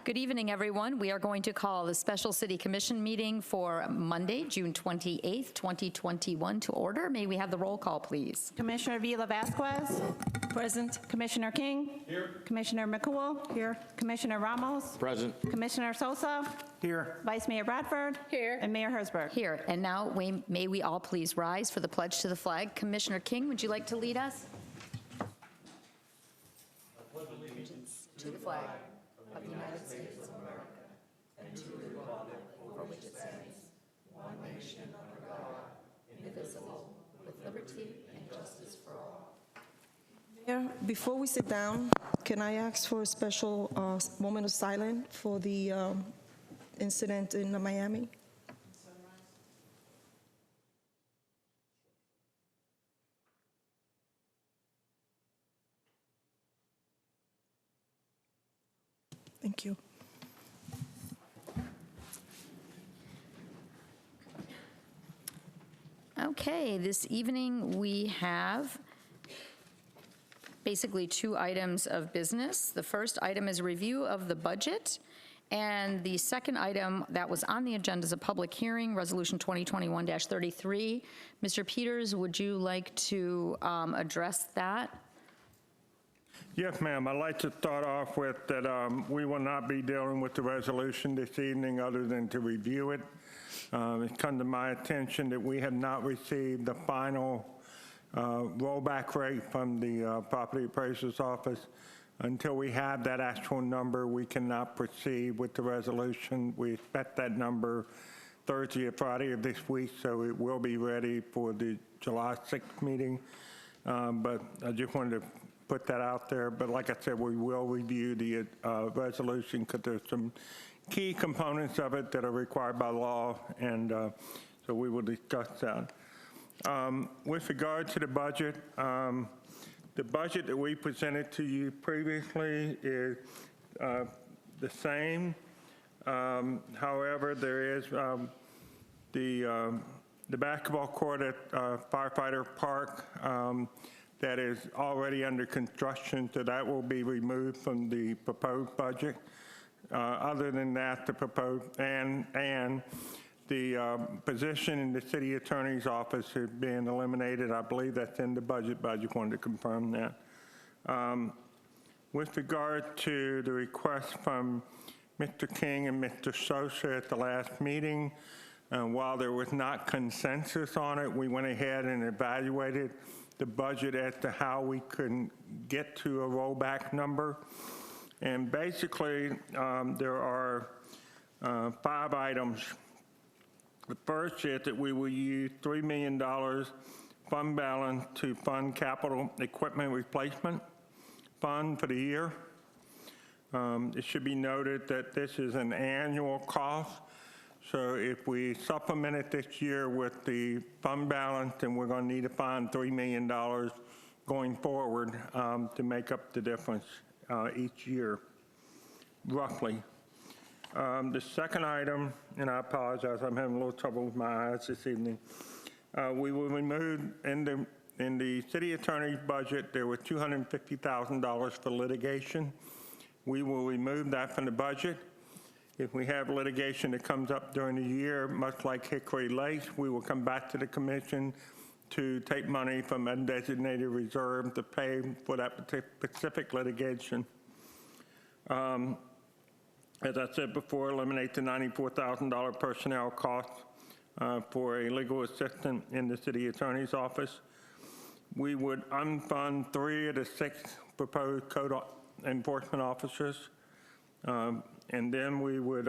Good evening, everyone. We are going to call the special city commission meeting for Monday, June 28th, 2021 to order. May we have the roll call, please? Commissioner Vila Vasquez. Present. Commissioner King. Here. Commissioner McCool. Here. Commissioner Ramos. Present. Commissioner Sosa. Here. Vice Mayor Bradford. Here. And Mayor Herzberg. Here. And now may we all please rise for the pledge to the flag. Commissioner King, would you like to lead us? I pledge allegiance to the flag of the United States of America and to the republic for which it stands, one nation under God, indivisible, with liberty and justice for all. Mayor, before we sit down, can I ask for a special moment of silence for the incident in Miami? Thank you. Okay, this evening we have basically two items of business. The first item is a review of the budget, and the second item that was on the agenda is a public hearing, Resolution 2021-33. Mr. Peters, would you like to address that? Yes, ma'am. I'd like to start off with that we will not be dealing with the resolution this evening other than to review it. It's come to my attention that we have not received the final rollback rate from the property appraiser's office. Until we have that actual number, we cannot proceed with the resolution. We expect that number Thursday or Friday of this week, so it will be ready for the July 6th meeting. But I just wanted to put that out there. But like I said, we will review the resolution because there's some key components of it that are required by law, and so we will discuss that. With regard to the budget that we presented to you previously is the same. However, there is the basketball court at Firefighter Park that is already under construction, so that will be removed from the proposed budget. Other than that, the proposed and the position in the city attorney's office is being eliminated. I believe that's in the budget, but I just wanted to confirm that. With regard to the request from Mr. King and Mr. Sosa at the last meeting, while there was not consensus on it, we went ahead and evaluated the budget as to how we could get to a rollback number. And basically, there are 5 items. The first is that we will use $3 million fund balance to fund capital equipment replacement fund for the year. It should be noted that this is an annual cost. So if we supplement it this year with the fund balance, then we're going to need to find $3 million going forward to make up the difference each year, roughly. The second item, and I apologize, I'm having a little trouble with my eyes this evening. We will remove, in the city attorney's budget, there was $250,000 for litigation. We will remove that from the budget. If we have litigation that comes up during the year, much like Hickory Lakes, we will come back to the commission to take money from undesignated reserve to pay for that specific litigation. As I said before, eliminate the $94,000 personnel cost for a legal assistant in the city attorney's office. We would unfund 3 of the 6 proposed code enforcement officers. And then we would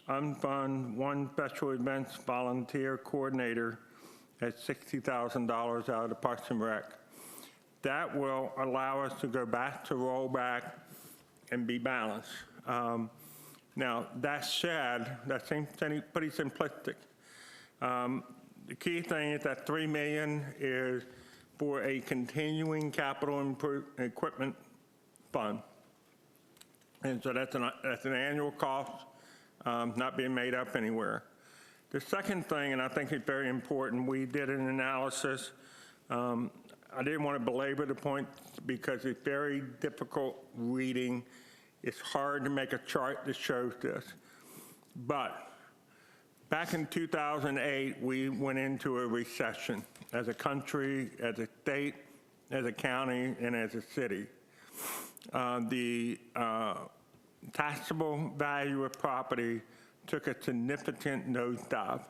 unfund 1 special events volunteer coordinator at $60,000 out of the Parks and Rec. That will allow us to go back to rollback and be balanced. Now, that said, that seems pretty simplistic. The key thing is that $3 million is for a continuing capital equipment fund. And so that's an annual cost, not being made up anywhere. The second thing, and I think it's very important, we did an analysis. I didn't want to belabor the point because it's very difficult reading It's hard to make a chart that shows this. But back in 2008, we went into a recession as a country, as a state, as a county, and as a city. The taxable value of property took a significant nosedive.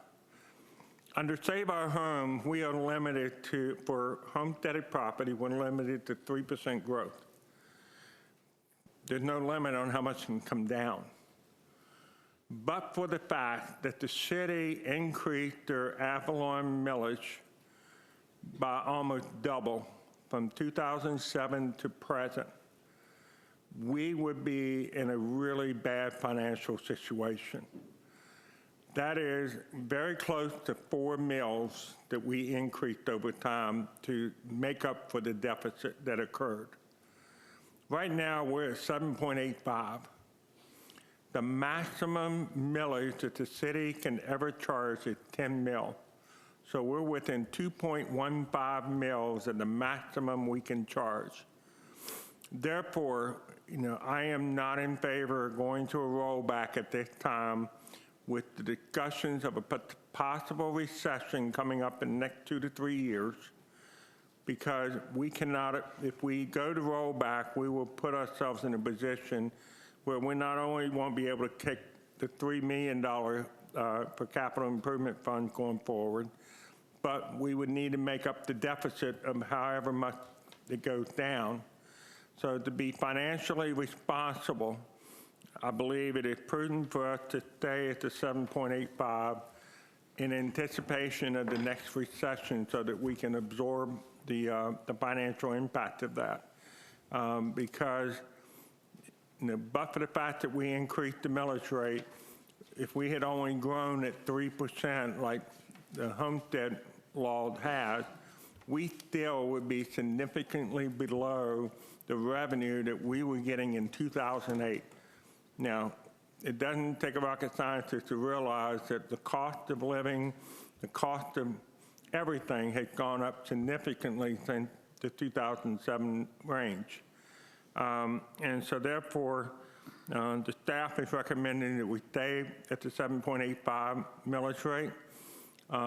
Under Save Our Home, we are limited to, for homesteaded property, we're limited to 3% growth. There's no limit on how much can come down. But for the fact that the city increased their ad valorem millage by almost double from 2007 to present, we would be in a really bad financial situation. That is very close to 4 mills that we increased over time to make up for the deficit that occurred. Right now, we're at 7.85. The maximum millage that the city can ever charge is 10 mil. So we're within 2.15 mils of the maximum we can charge. Therefore, I am not in favor of going to a rollback at this time with the discussions of a possible recession coming up in the next 2 to 3 years, because we cannot, if we go to rollback, we will put ourselves in a position where we not only won't be able to kick the $3 million for capital improvement funds going forward, but we would need to make up the deficit of however much it goes down. So to be financially responsible, I believe it is prudent for us to stay at the 7.85 in anticipation of the next recession so that we can absorb the financial impact of that. Because but for the fact that we increased the millage rate, if we had only grown at 3% like the homestead law has, we still would be significantly below the revenue that we were getting in 2008. Now, it doesn't take a rocket scientist to realize that the cost of living, the cost of everything has gone up significantly since the 2007 range. And so therefore, the staff is recommending that we stay at the 7.85 millage rate.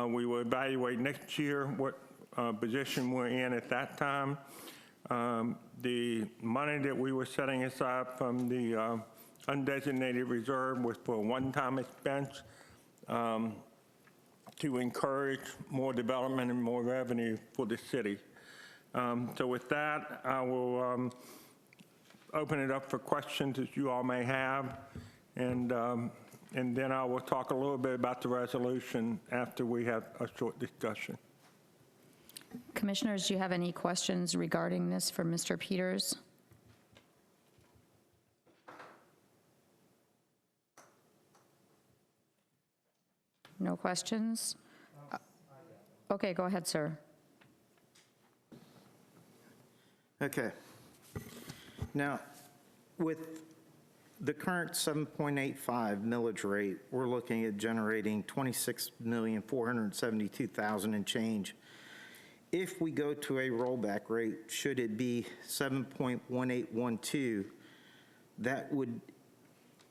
We will evaluate next year what position we're in at that time. The money that we were setting aside from the undesignated reserve was for a one-time expense to encourage more development and more revenue for the city. So with that, I will open it up for questions that you all may have, and then I will talk a little bit about the resolution after we have a short discussion. Commissioners, do you have any questions regarding this for Mr. Peters? No questions? Okay, go ahead, sir. Okay. Now, with the current 7.85 millage rate, we're looking at generating $26,472,000 and change. If we go to a rollback rate, should it be 7.1812, that would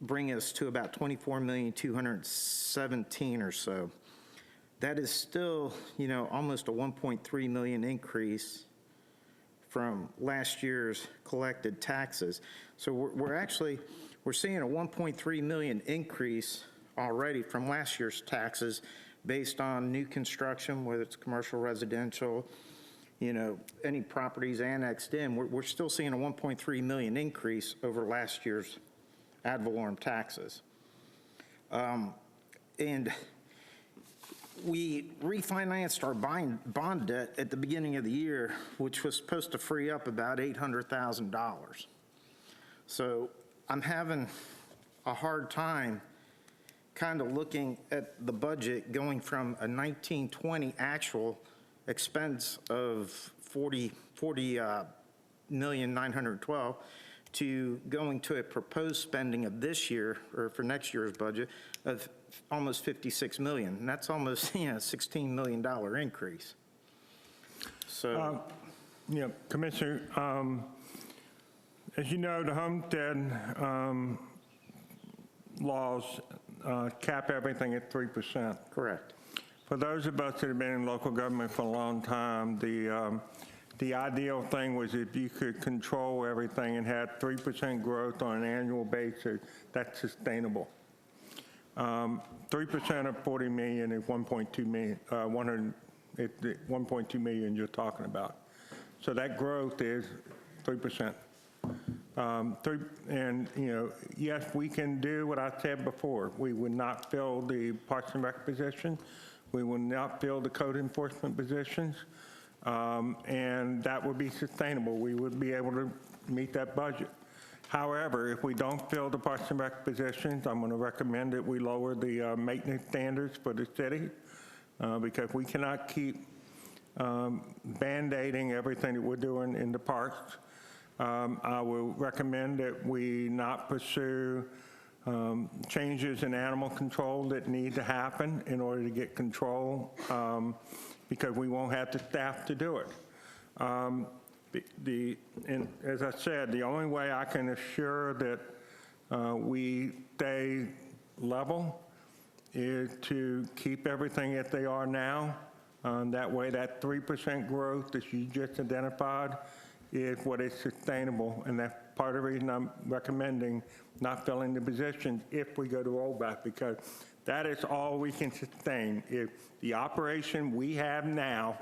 bring us to about $24,217,000 or so. That is still, almost a 1.3 million increase from last year's collected taxes. So we're seeing a 1.3 million increase already from last year's taxes based on new construction, whether it's commercial, residential, any properties annexed in. We're still seeing a 1.3 million increase over last year's ad valorem taxes. And we refinanced our bond debt at the beginning of the year, which was supposed to free up about $800,000. So I'm having a hard time kind of looking at the budget going from a 1920 actual expense of $40,912,000 to going to a proposed spending of this year, or for next year's budget, of almost $56 million. And that's almost $16 million As you know, the homestead laws cap everything at 3%. Correct. For those of us that have been in local government for a long time, the ideal thing was if you could control everything and had 3% growth on an annual basis, that's sustainable. 3% of 40 million is 1.2 million, 1.2 million you're talking about. So that growth is 3%. And, you know, yes, we can do what I said before. We would not fill the Parks and Rec position. We will not fill the code enforcement positions. And that would be sustainable. We would be able to meet that budget. However, if we don't fill the Parks and Rec positions, I'm going to recommend that we lower the maintenance standards for the city because we cannot keep band-aiding everything that we're doing in the parks. I will recommend that we not pursue changes in animal control that need to happen in order to get control because we won't have the staff to do it. And as I said, the only way I can assure that we stay level is to keep everything as they are now. That way, that 3% growth that you just identified is what is sustainable, and that's part of the reason I'm recommending not filling the positions if we go to rollback, because that is all we can sustain. If the operation we have now,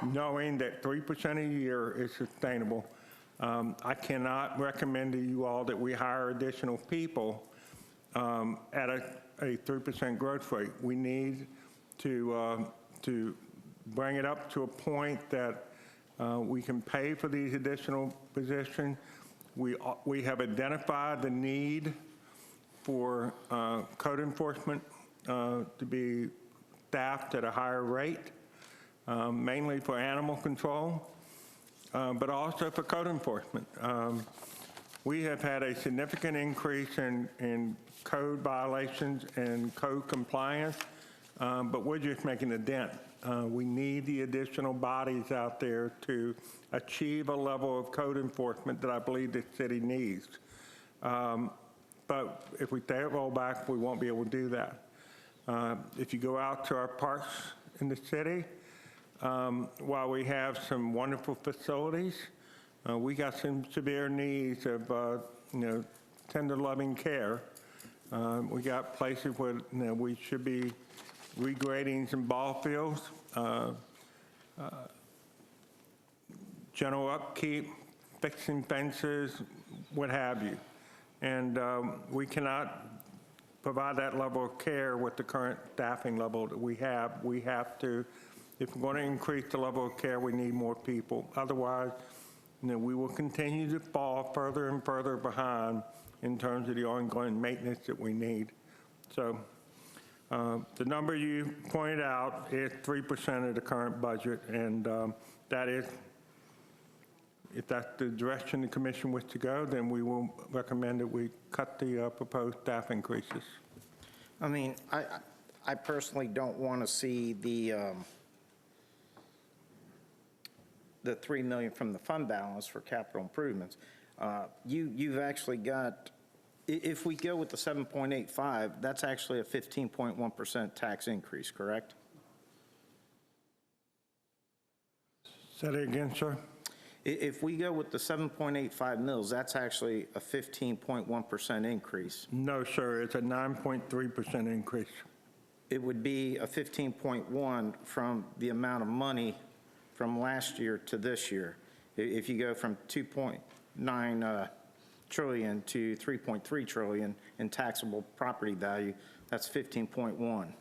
knowing that 3% a year is sustainable, I cannot recommend to you all that we hire additional people at a 3% growth rate. We need to bring it up to a point that we can pay for these additional positions. We have identified the need for code enforcement to be staffed at a higher rate, mainly for animal control, but also for code enforcement. We have had a significant increase in code violations and code compliance, but we're just making a dent. We need the additional bodies out there to achieve a level of code enforcement that I believe the city needs. But if we stay at rollback, we won't be able to do that. If you go out to our parks in the city, while we have some wonderful facilities, we got some severe needs of, tender loving care. We got places where we should be regrading some ball fields, general upkeep, fixing fences, what have you. And we cannot provide that level of care with the current staffing level that we have. We have to, if we're going to increase the level of care, we need more people. Otherwise, we will continue to fall further and further behind in terms of the ongoing maintenance that we need. So the number you pointed out is 3% of the current budget, and that is, if that's the direction the commission wishes to go, then we will recommend that we cut the proposed staff increases. I mean, I personally don't want to see the $3 million from the fund balance for capital improvements. You've actually got, if we go with the 7.85, that's actually a 15.1% tax increase, correct? Say that again, sir? If we go with the 7.85 mils, that's actually a 15.1% increase. No, sir, it's a 9.3% increase. It would be a 15.1 from the amount of money from last year to this year. If you go from 2.9 trillion to 3.3 trillion in taxable property value, that's 15.1.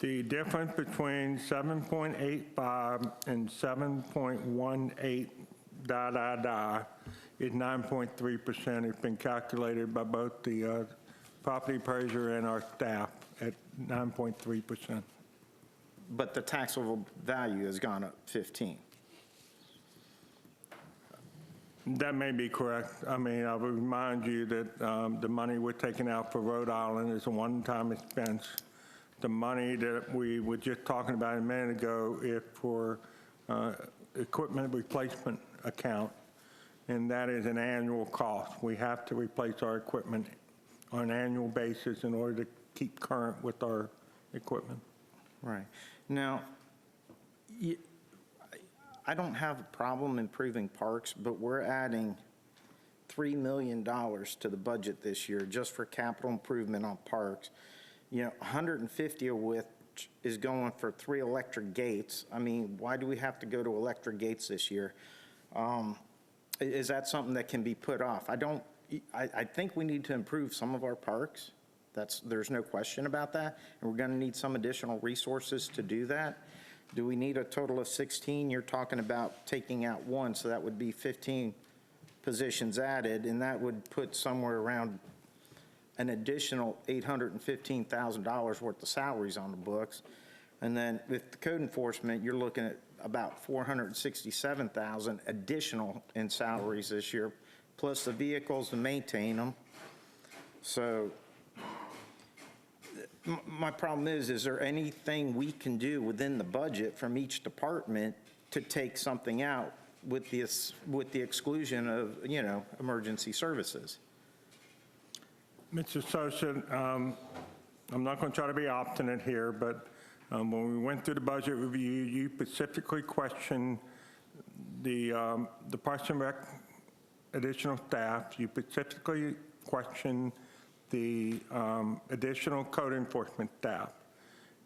The difference between 7.85 and 7.18 is 9.3%. It's been calculated by both the property appraiser and our staff at 9.3%. But the taxable value has gone up 15. That may be correct. I mean, I would remind you that the money we're taking out for Rhode Island is a one-time expense. The money that we were just talking about a minute ago is for equipment replacement account. and that is an annual cost. We have to replace our equipment on an annual basis in order to keep current with our equipment. Right. Now, I don't have a problem improving parks, but we're adding $3 million to the budget this year just for capital improvement on parks. 150 of which is going for 3 electric gates. I mean, why do we have to go to electric gates this year? Is that something that can be put off? I think we need to improve some of our parks. There's no question about that. And we're going to need some additional resources to do that. Do we need a total of 16? You're talking about taking out 1, so that would be 15 positions added, and that would put somewhere around an additional $815,000 worth of salaries on the books. And then with the code enforcement, you're looking at about $467,000 additional in salaries this year, plus the vehicles to maintain them. So my problem is there anything we can do within the budget from each department to take something out with the exclusion of, emergency services? Mr. Associate, I'm not going to try to be obstinate here, but when we went through the budget review, you specifically questioned the Parks and Rec additional staff. You specifically questioned the additional code enforcement staff.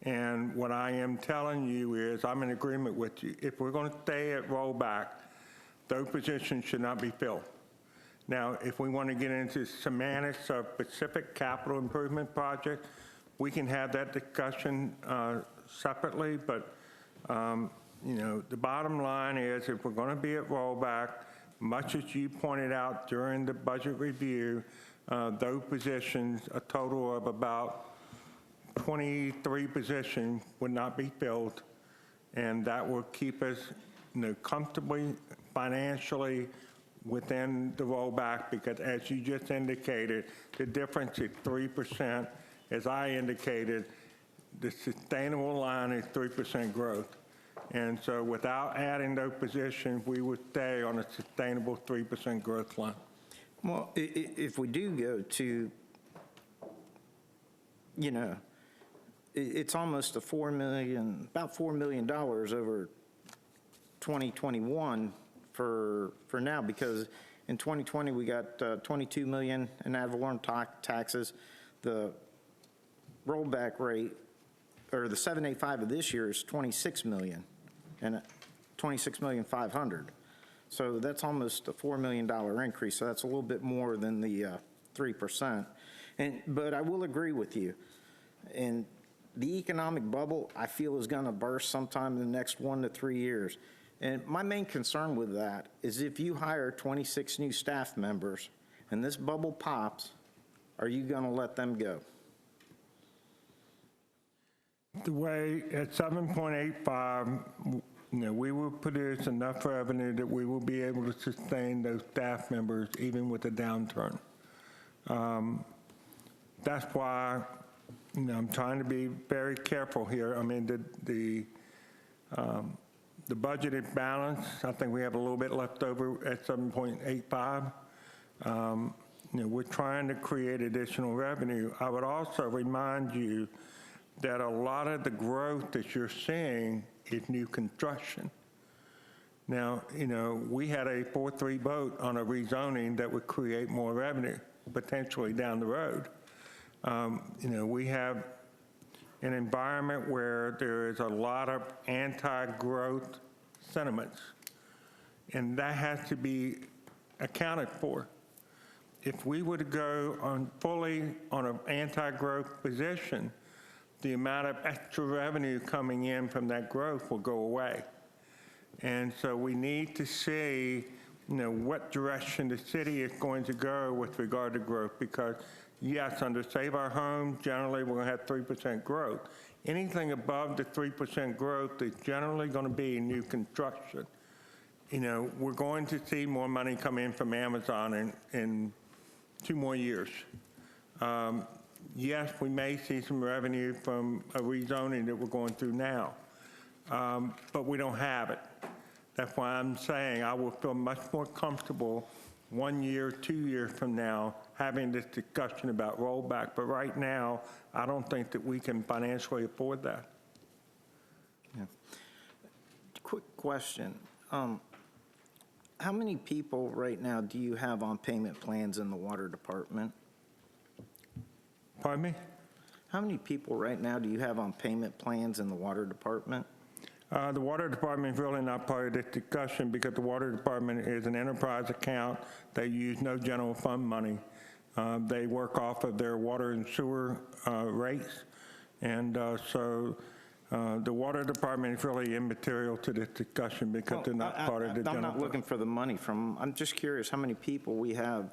And what I am telling you is I'm in agreement with you. If we're going to stay at rollback, those positions should not be filled. Now, if we want to get into semantics of specific capital improvement projects, we can have that discussion separately, but the bottom line is if we're going to be at rollback, much as you pointed out during the budget review, those positions, a total of about 23 positions would not be filled, and that will keep us comfortably financially within the rollback, because as you just indicated, the difference is 3%. As I indicated, the sustainable line is 3% growth. And so without adding those positions, we would stay on a sustainable 3% growth line. Well, if we do go to, it's almost about $4 million over 2021 for now, because in 2020 we got $22 million in ad valorem taxes. The rollback rate, or the 785 of this year, is $26 million, and $26,500,000. So that's almost a $4 million increase. So that's a little bit more than the 3%. But I will agree with you. And the economic bubble, I feel, is going to burst sometime in the next 1 to 3 years. And my main concern with that is if you hire 26 new staff members and this bubble pops, are you going to let them go? The way at 7.85, we will produce enough revenue that we will be able to sustain those staff members even with a downturn. That's why, I'm trying to be very careful here. I mean, the budget is balanced. I think we have a little bit left over at 7.85. We're trying to create additional revenue. I would also remind you that a lot of the growth that you're seeing is new construction. Now, we had a 4-3 vote on a rezoning that would create more revenue potentially down the road. We have an environment where there is a lot of anti-growth sentiments, and that has to be accounted for. If we were to go fully on an anti-growth position, the amount of extra revenue coming in from that growth will go away. And so we need to see, what direction the city is going to go with regard to growth, because yes, under Save Our Home, generally we're going to have 3% growth. Anything above the 3% growth is generally going to be new construction. We're going to see more money come in from Amazon in 2 more years. Yes, we may see some revenue from a rezoning that we're going through now, but we don't have it. That's why I'm saying I will feel much more comfortable 1 year, 2 years from now, having this discussion about rollback. But right now, I don't think that we can financially afford that. Yeah. Quick question. How many people right now do you have on payment plans in the water department? Pardon me? How many people right now do you have on payment plans in the water department? The water department is really not part of this discussion because the water department is an enterprise account. They use no general fund money. They work off of their water and sewer rates. And so the water department is really immaterial to this discussion because they're not part of the general I'm not fund. looking for the money from, I'm just curious how many people we have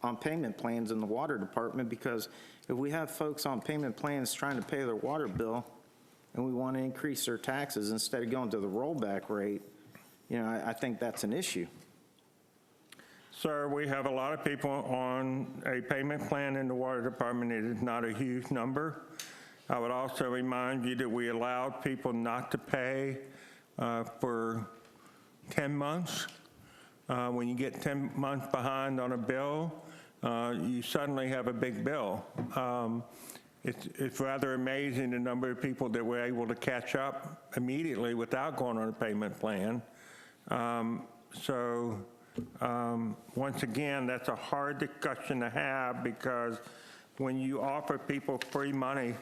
on payment plans in the water department, because if we have folks on payment plans trying to pay their water bill and we want to increase their taxes instead of going to the rollback rate, you know, I think that's an issue. Sir, we have a lot of people on a payment plan in the water department. It is not a huge number. I would also remind you that we allowed people not to pay for 10 months. When you get 10 months behind on a bill, you suddenly have a big bill. It's rather amazing the number of people that were able to catch up immediately without going on a payment plan. Once again, that's a hard discussion to have because when you offer people free money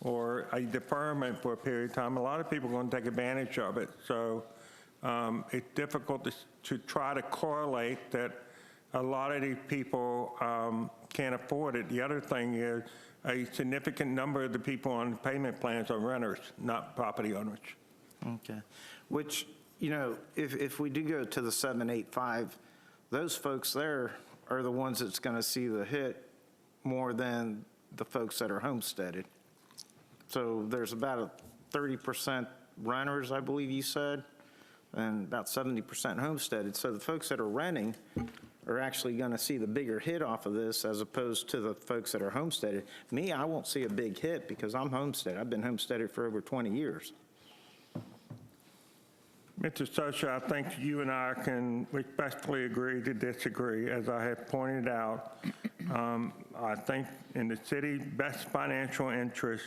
or a deferment for a period of time, a lot of people are going to take advantage of it. So it's difficult to try to correlate that a lot of these people can't afford it. The other thing is a significant number of the people on payment plans are renters, not property owners. Okay. Which, you know, if we do go to the 785, those folks there are the ones that's going to see the hit more than the folks that are homesteaded. So there's about a 30% renters, I believe you said, and about 70% homesteaded. So the folks that are renting are actually going to see the bigger hit off of this as opposed to the folks that are homesteaded. Me, I won't see a big hit because I'm homesteaded. I've been homesteaded for over 20 years. Mr. Sosha, I think you and I can respectfully agree to disagree. As I have pointed out, I think in the city's best financial interest,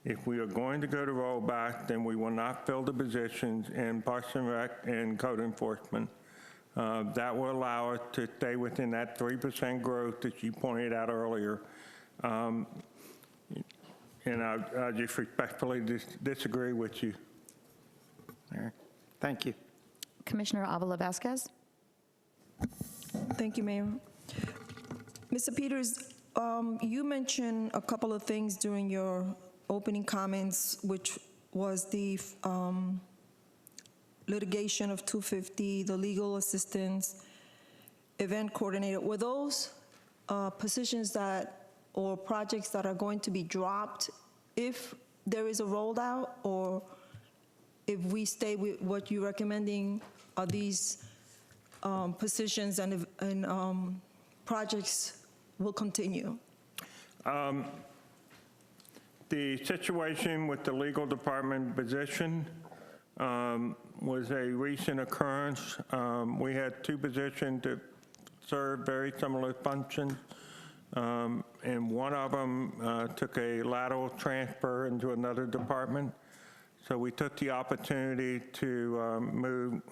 if we are going to go to rollback, then we will not fill the positions in Parks and Rec and code enforcement. That will allow us to stay within that 3% growth that you pointed out earlier. And I just respectfully disagree with you. All right. Thank you. Commissioner Avila Vasquez? Thank you, Mayor. Mr. Peters, you mentioned a couple of things during your opening comments, which was the litigation of 250, the legal assistance, event coordinator. Were those positions that, or projects that are going to be dropped if there is a rollout, or if we stay with what you're recommending, are these positions and projects will continue? The situation with the legal department position was a recent occurrence. We had two positions that served very similar functions, and one of them took a lateral transfer into another department. So we took the opportunity to move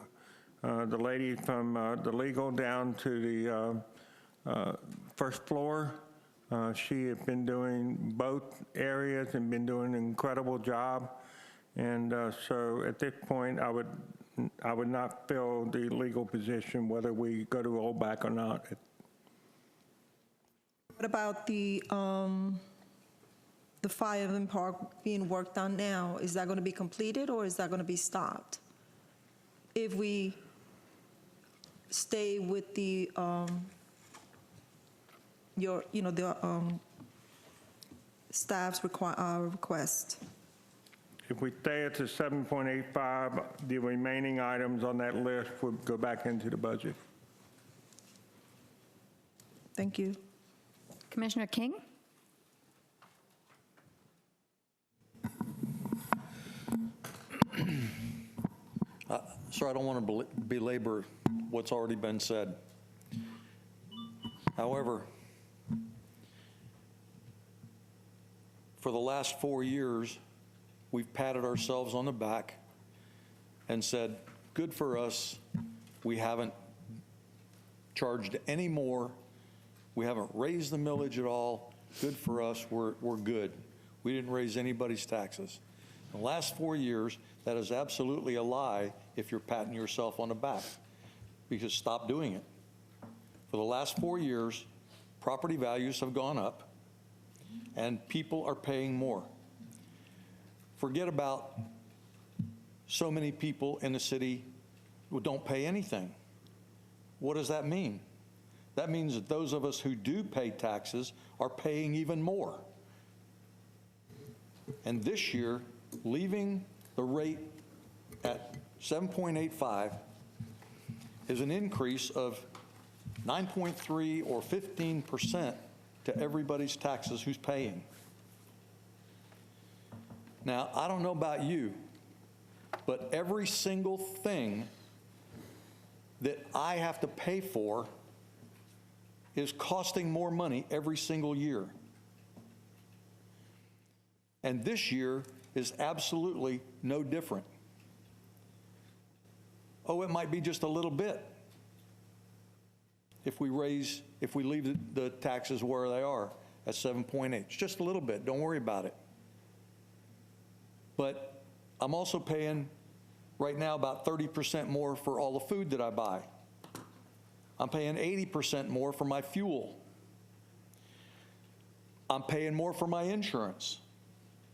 the lady from the legal down to the first floor. She had been doing both areas and been doing an incredible job. And so at this point, I would not fill the legal position whether we go to rollback or not. What about the Fireland Park being worked on now? Is that going to be completed or is that going to be stopped? If we stay with the staff's request. If we stay at the 7.85, the remaining items on that list would go back into the budget. Thank you. Commissioner King? Sir, I don't want to belabor what's already been said. However, for the last 4 years, we've patted ourselves on the back and said, good for us. We haven't charged any more. We haven't raised the millage at all. Good for us. We're good. We didn't raise anybody's taxes. In the last 4 years, that is absolutely a lie if you're patting yourself on the back, because stop doing it. For the last 4 years, property values have gone up and people are paying more. Forget about so many people in the city who don't pay anything. What does that mean? That means that those of us who do pay taxes are paying even more. And this year, leaving the rate at 7.85 is an increase of 9.3 or 15% to everybody's taxes who's paying. Now, I don't know about you, but every single thing that I have to pay for is costing more money every single year. And this year is absolutely no different. Oh, it might be just a little bit if we leave the taxes where they are at 7.8. It's just a little bit, don't worry about it. But I'm also paying right now about 30% more for all the food that I buy. I'm paying 80% more for my fuel. I'm paying more for my insurance.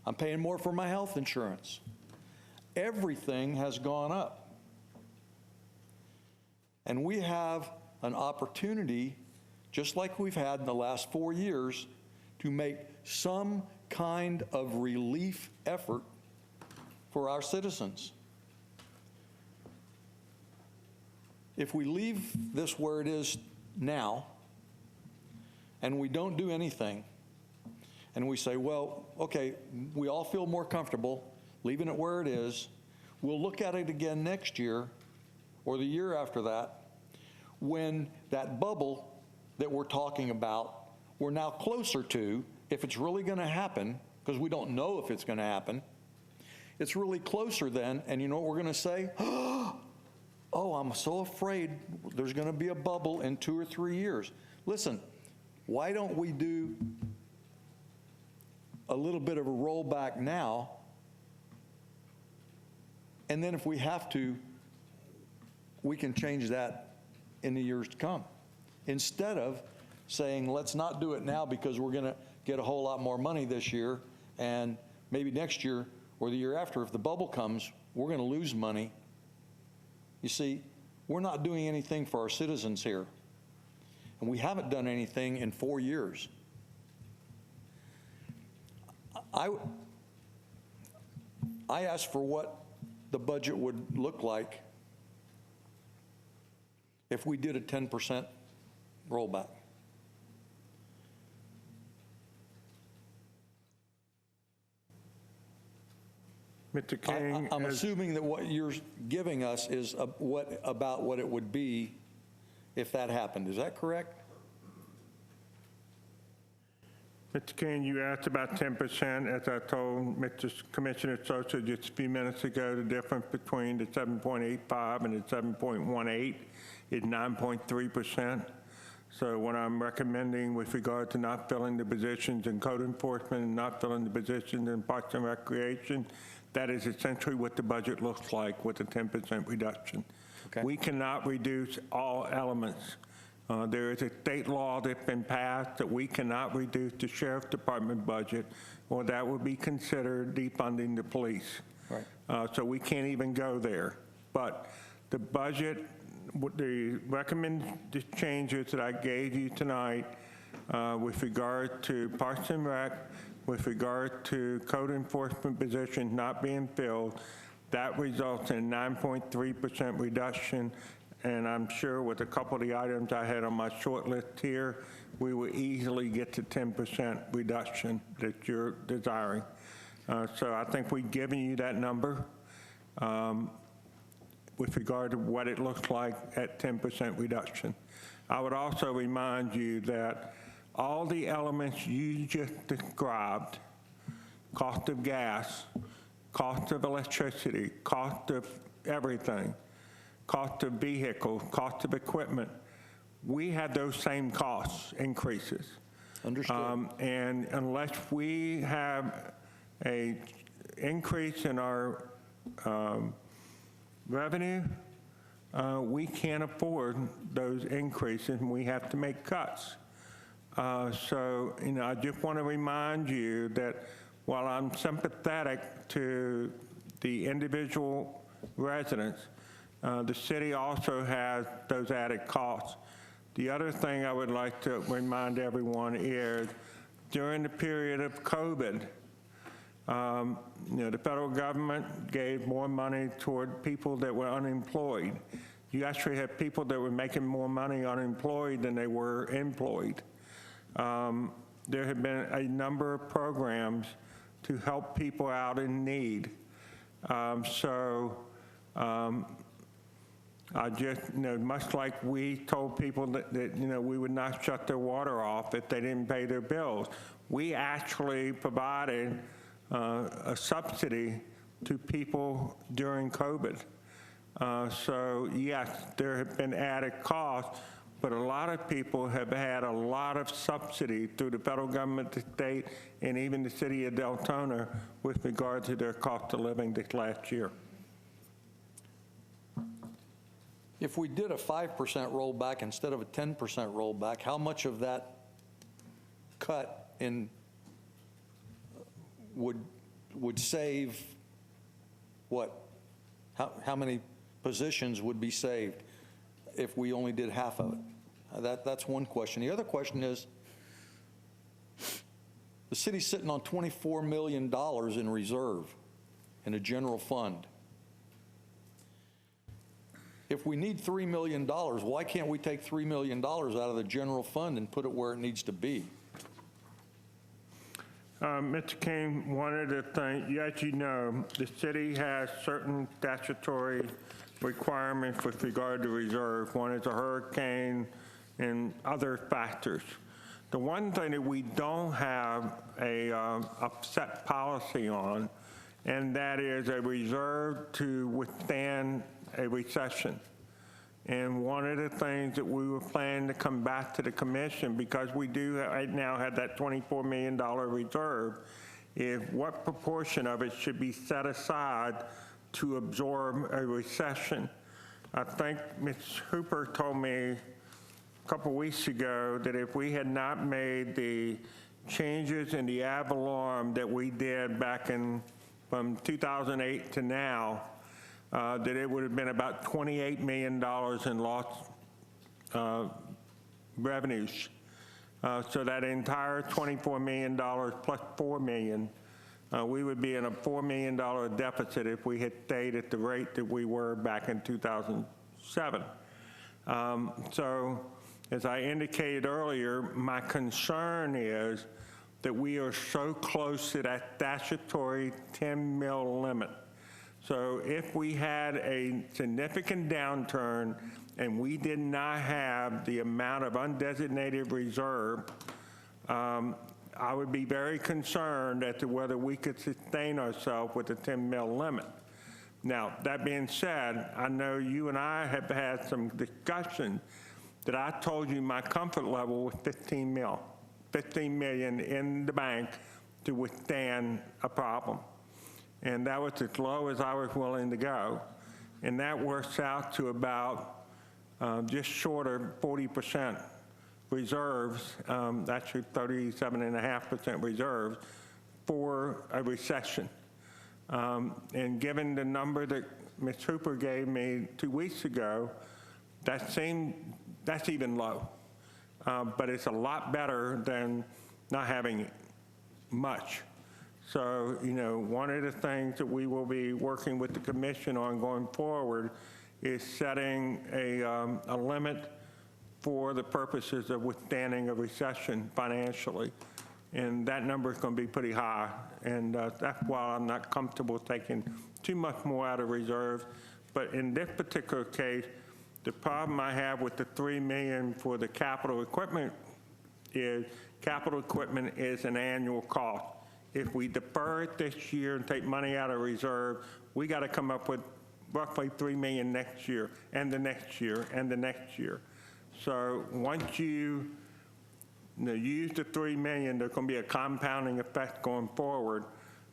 I'm paying more for my health insurance. Everything has gone up. And we have an opportunity, just like we've had in the last 4 years, to make some kind of relief effort for our citizens. If we leave this where it is now, and we don't do anything, and we say, well, okay, we all feel more comfortable leaving it where it is, we'll look at it again next year or the year after that, when that bubble that we're talking about, we're now closer to, if it's really going to happen, because we don't know if it's going to happen, it's really closer then, and you know what we're going to say? Oh, I'm so afraid there's going to be a bubble in 2 or 3 years. Listen, why don't we do a little bit of a rollback now, and then if we have to, we can change that in the years to come, instead of saying, let's not do it now because we're going to get a whole lot more money this year, and maybe next year or the year after, if the bubble comes, we're going to lose money. You see, we're not doing anything for our citizens here, and we haven't done anything in 4 years. I asked for what the budget would look like if we did a 10% rollback. Mr. King, I'm assuming that what you're giving us is about what it would be if that happened. Is that correct? Mr. King, you asked about 10%. As I told Commissioner Sosa just a few minutes ago, the difference between the 7.85 and the 7.18 is 9.3%. So what I'm recommending with regard to not filling the positions in code enforcement and not filling the positions in parks and recreation, that is essentially what the budget looks like with a 10% reduction. Okay. We cannot reduce all elements. There is a state law that's been passed that we cannot reduce the sheriff's department budget, or that would be considered defunding the police. Right. So we can't even go there. But the budget, the recommended changes that I gave you tonight with regard to Parks and Rec, with regard to code enforcement positions not being filled, that results in 9.3% reduction. And I'm sure with a couple of the items I had on my short list here, we will easily get to 10% reduction that you're desiring. So I think we've given you that number. with regard to what it looks like at 10% reduction. I would also remind you that all the elements you just described, cost of gas, cost of electricity, cost of everything, cost of vehicles, cost of equipment, we had those same costs increases. Understood. And unless we have a increase in our revenue, we can't afford those increases, and we have to make cuts. So, I just want to remind you that while I'm sympathetic to the individual residents, the city also has those added costs. The other thing I would like to remind everyone is during the period of COVID, the federal government gave more money toward people that were unemployed. You actually have people that were making more money unemployed than they were employed. There have been a number of programs to help people out in need. I just, much like we told people that we would not shut their water off if they didn't pay their bills, we actually provided a subsidy to people during COVID. So yes, there have been added costs, but a lot of people have had a lot of subsidy through the federal government, the state, and even the city of Deltona with regard to their cost of living this last year. If we did a 5% rollback instead of a 10% rollback, how much of that cut in would save what? How many positions would be saved if we only did half of it? That's one question. The other question is, the city's sitting on $24 million in reserve in a general fund. If we need $3 million, why can't we take $3 million out of the general fund and put it where it needs to be? Mr. King, one of the things, as you know, the city has certain statutory requirements with regard to reserve. One is a hurricane and other factors. The one thing that we don't have a set policy on, and that is a reserve to withstand a recession. And one of the things that we were planning to come back to the commission, because we do right now have that $24 million reserve, is what proportion of it should be set aside to absorb a recession. I think Ms. Hooper told me a couple weeks ago that if we had not made the changes in the ad valorem that we did back in from 2008 to now, that it would have been about $28 million in lost revenues. So that entire $24 million plus $4 million, we would be in a $4 million deficit if we had stayed at the rate that we were back in 2007. So as I indicated earlier, my concern is that we are so close to that statutory 10 mil limit. So if we had a significant downturn and we did not have the amount of undesignated reserve, I would be very concerned as to whether we could sustain ourselves with the 10 mil limit. Now, that being said, I know you and I have had some discussion that I told you my comfort level was 15 million in the bank to withstand a problem. And that was as low as I was willing to go. And that works out to about just short of 40% reserves, actually 37.5% reserves for a recession. And given the number that Ms. Hooper gave me 2 weeks ago, that's even low. But it's a lot better than not having much. So, one of the things that we will be working with the commission on going forward is setting a limit for the purposes of withstanding a recession financially. And that number is going to be pretty high. And that's why I'm not comfortable taking too much more out of reserves. But in this particular case, the problem I have with the $3 million for the capital equipment is capital equipment is an annual cost. If we defer it this year and take money out of reserve, we got to come up with roughly $3 million next year, and the next year, and the next year. So once you use the $3 million, there's going to be a compounding effect going forward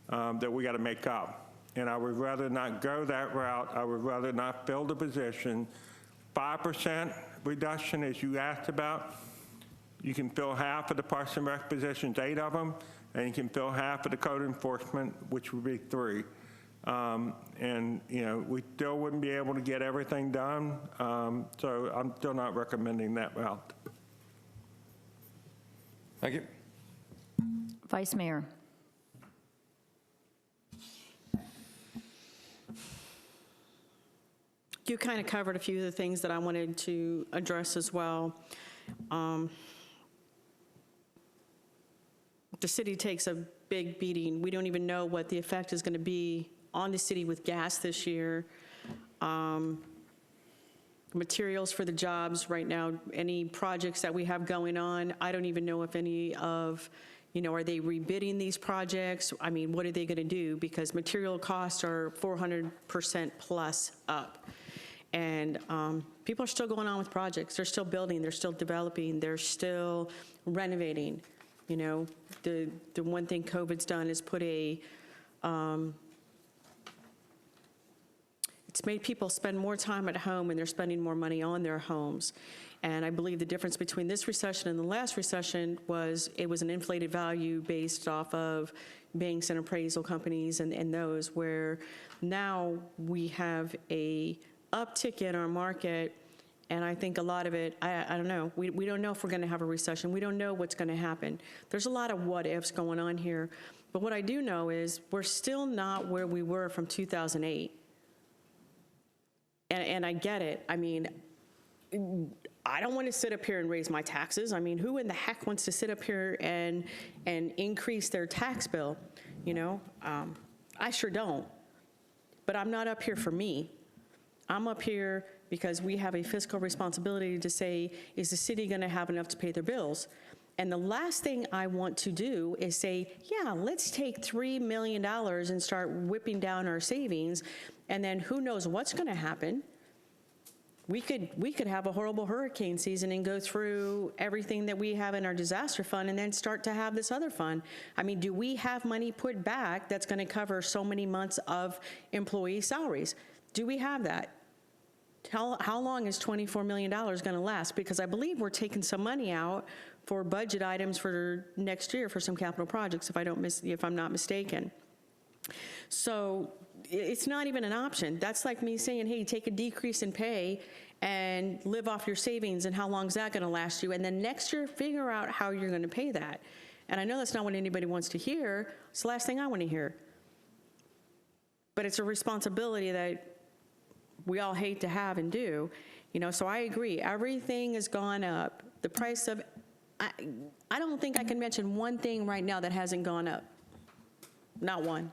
that we got to make up. And I would rather not go that route. I would rather not fill the position. 5% reduction, as you asked about, you can fill half of the Parks and Rec positions, 8 of them, and you can fill half of the code enforcement, which would be 3. And, we still wouldn't be able to get everything done, so I'm still not recommending that route. Thank you. Vice Mayor. You kind of covered a few of the things that I wanted to address as well. The city takes a big beating. We don't even know what the effect is going to be on the city with gas this year. Materials for the jobs right now, any projects that we have going on, I don't even know if any of, are they rebidding these projects? I mean, what are they going to do? Because material costs are 400% plus up. And people are still going on with projects. They're still building, they're still developing, they're still renovating. The one thing COVID's done is put it's made people spend more time at home, and they're spending more money on their homes. And I believe the difference between this recession and the last recession was it was an inflated value based off of banks and appraisal companies and those, where now we have a uptick in our market. And I think a lot of it, I don't know, we don't know if we're going to have a recession. We don't know what's going to happen. There's a lot of what ifs going on here. But what I do know is we're still not where we were from 2008. And I get it. I mean, I don't want to sit up here and raise my taxes. I mean, who in the heck wants to sit up here and increase their tax bill? I sure don't. But I'm not up here for me. I'm up here because we have a fiscal responsibility to say, is the city going to have enough to pay their bills? And the last thing I want to do is say, yeah, let's take $3 million and start whipping down our savings, and then who knows what's going to happen. We could have a horrible hurricane season and go through everything that we have in our disaster fund and then start to have this other fund. I mean, do we have money put back that's going to cover so many months of employee salaries? Do we have that? How long is $24 million going to last? Because I believe we're taking some money out for budget items for next year for some capital projects, if I'm not mistaken. So it's not even an option. That's like me saying, hey, take a decrease in pay and live off your savings, and how long is that going to last you? And then next year, figure out how you're going to pay that. And I know that's not what anybody wants to hear. It's the last thing I want to hear. But it's a responsibility that we all hate to have and do. So I agree. Everything has gone up. The price of, I don't think I can mention one thing right now that hasn't gone up. Not one.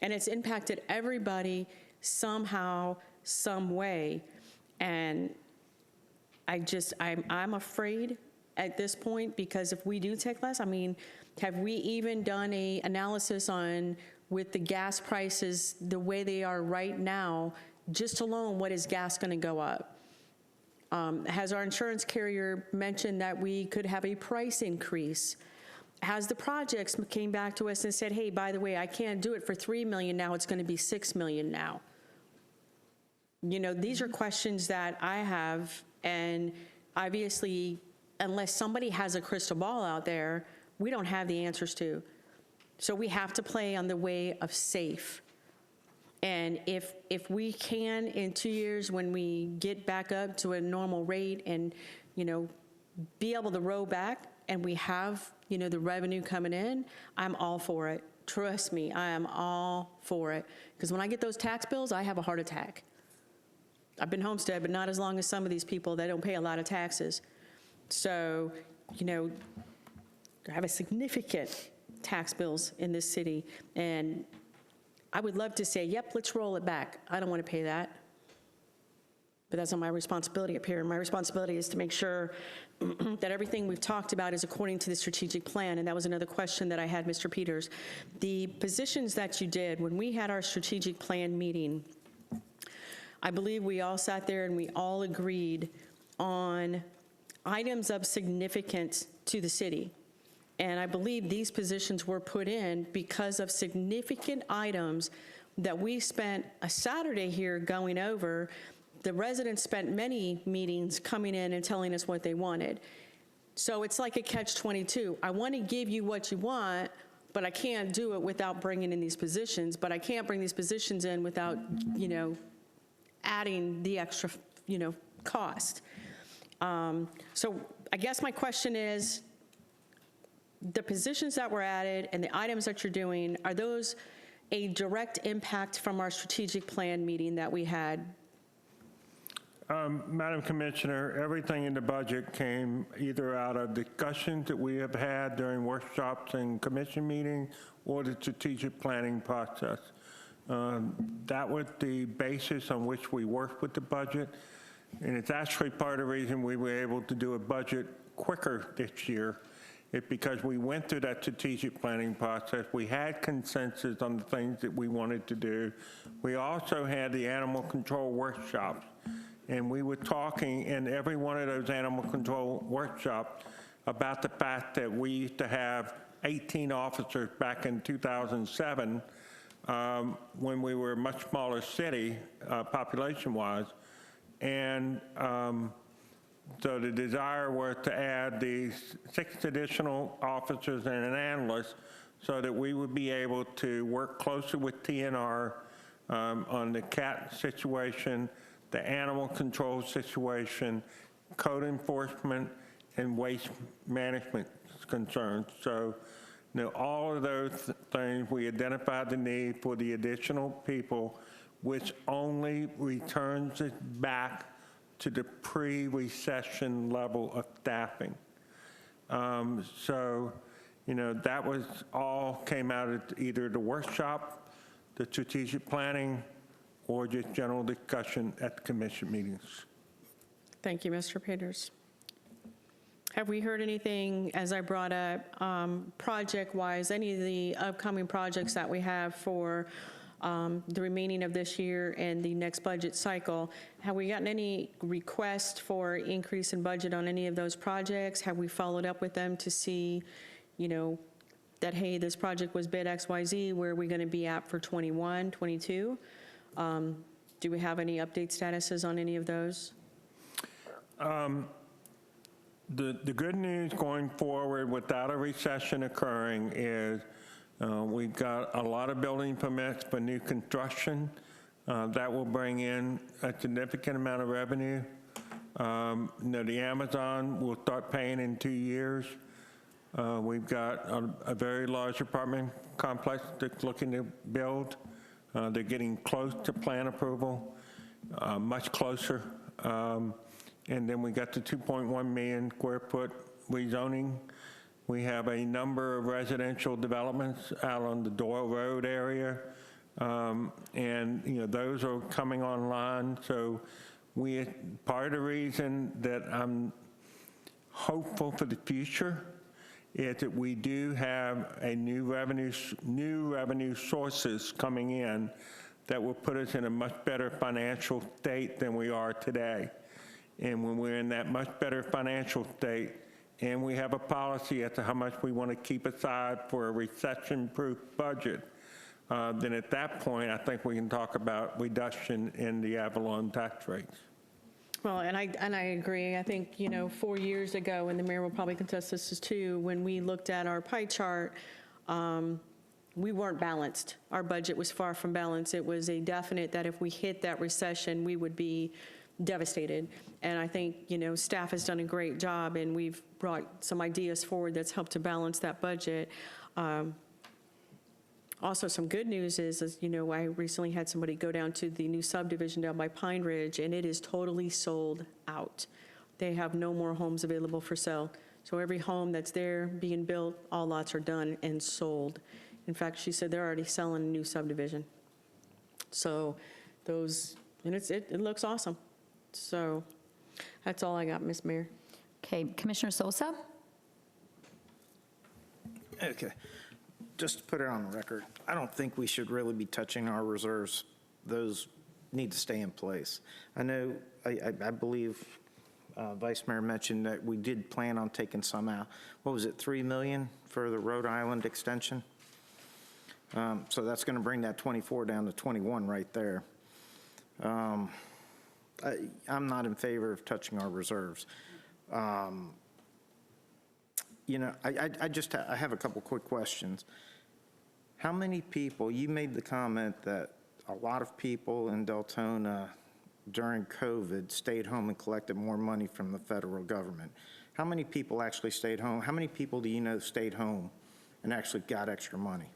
And it's impacted everybody somehow, some way. And I'm afraid at this point, because if we do take less, I mean, have we even done a analysis on, with the gas prices the way they are right now, just alone, what is gas going to go up? Has our insurance carrier mentioned that we could have a price increase? Has the projects came back to us and said, hey, by the way, I can't do it for $3 million now, it's going to be $6 million now? These are questions that I have, and obviously, unless somebody has a crystal ball out there, we don't have the answers to. So we have to play on the way of safe. And if we can, in 2 years, when we get back up to a normal rate and, be able to row back, and we have, the revenue coming in, I'm all for it. Trust me, I am all for it. Because when I get those tax bills, I have a heart attack. I've been homestead, but not as long as some of these people that don't pay a lot of taxes. So, I have a significant tax bills in this city, and I would love to say, yep, let's roll it back. I don't want to pay that. But that's not my responsibility up here. My responsibility is to make sure that everything we've talked about is according to the strategic plan. And that was another question that I had, Mr. Peters. The positions that you did, when we had our strategic plan meeting, I believe we all sat there and we all agreed on items of significance to the city. And I believe these positions were put in because of significant items that we spent a Saturday here going over. The residents spent many meetings coming in and telling us what they wanted. So it's like a catch-22. I want to give you what you want, but I can't do it without bringing in these positions. But I can't bring these positions in without, adding the extra, cost. So I guess my question is, the positions that were added and the items that you're doing, are those a direct impact from our strategic plan meeting that we had? Madam Commissioner, everything in the budget came either out of discussions that we have had during workshops and commission meetings or the strategic planning process. That was the basis on which we worked with the budget, and it's actually part of the reason we were able to do a budget quicker this year. It's because we went through that strategic planning process. We had consensus on the things that we wanted to do. We also had the animal control workshops. And we were talking in every one of those animal control workshops about the fact that we used to have 18 officers back in 2007 when we were a much smaller city population-wise. And so the desire was to add these 6 additional officers and an analyst so that we would be able to work closer with TNR on the cat situation, the animal control situation, code enforcement, and waste management concerns. So, all of those things, we identified the need for the additional people, which only returns it back to the pre-recession level of staffing. That was all came out of either the workshop, the strategic planning, or just general discussion at the commission meetings. Thank you, Mr. Peters. Have we heard anything, as I brought up, project-wise, any of the upcoming projects that we have for the remaining of this year and the next budget cycle? Have we gotten any requests for increase in budget on any of those projects? Have we followed up with them to see, that, hey, this project was bid XYZ, where are we going to be at for 21, 22? Do we have any update statuses on any of those? The good news going forward without a recession occurring is we've got a lot of building permits for new construction. That will bring in a significant amount of revenue. The Amazon will start paying in 2 years. We've got a very large apartment complex that's looking to build. They're getting close to plan approval, much closer. And then we got the 2.1 million square foot rezoning. We have a number of residential developments out on the Doyle Road area. Those are coming online. So part of the reason that I'm hopeful for the future is that we do have a new revenue sources coming in that will put us in a much better financial state than we are today. And when we're in that much better financial state, and we have a policy as to how much we want to keep aside for a recession-proof budget, then at that point, I think we can talk about reduction in the Avalon tax rates. Well, and I agree. I think, 4 years ago, and the mayor will probably contest this too, when we looked at our pie chart, we weren't balanced. Our budget was far from balanced. It was a definite that if we hit that recession, we would be devastated. And I think, staff has done a great job, and we've brought some ideas forward that's helped to balance that budget. Also, some good news is, I recently had somebody go down to the new subdivision down by Pine Ridge, and it is totally sold out. They have no more homes available for sale. So every home that's there being built, all lots are done and sold. In fact, she said they're already selling a new subdivision. So those, and it looks awesome. So that's all I got, Ms. Mayor. Okay, Commissioner Sosa? Okay, just to put it on the record, I don't think we should really be touching our reserves. Those need to stay in place. I know, I believe Vice Mayor mentioned that we did plan on taking some out. What was it, 3 million for the Rhode Island extension? So that's going to bring that 24 down to 21 right there. I'm not in favor of touching our reserves. You know, I have a couple quick questions. How many people, you made the comment that a lot of people in Deltona during COVID stayed home and collected more money from the federal government. How many people actually stayed home? How many people do you know stayed home and actually got extra money?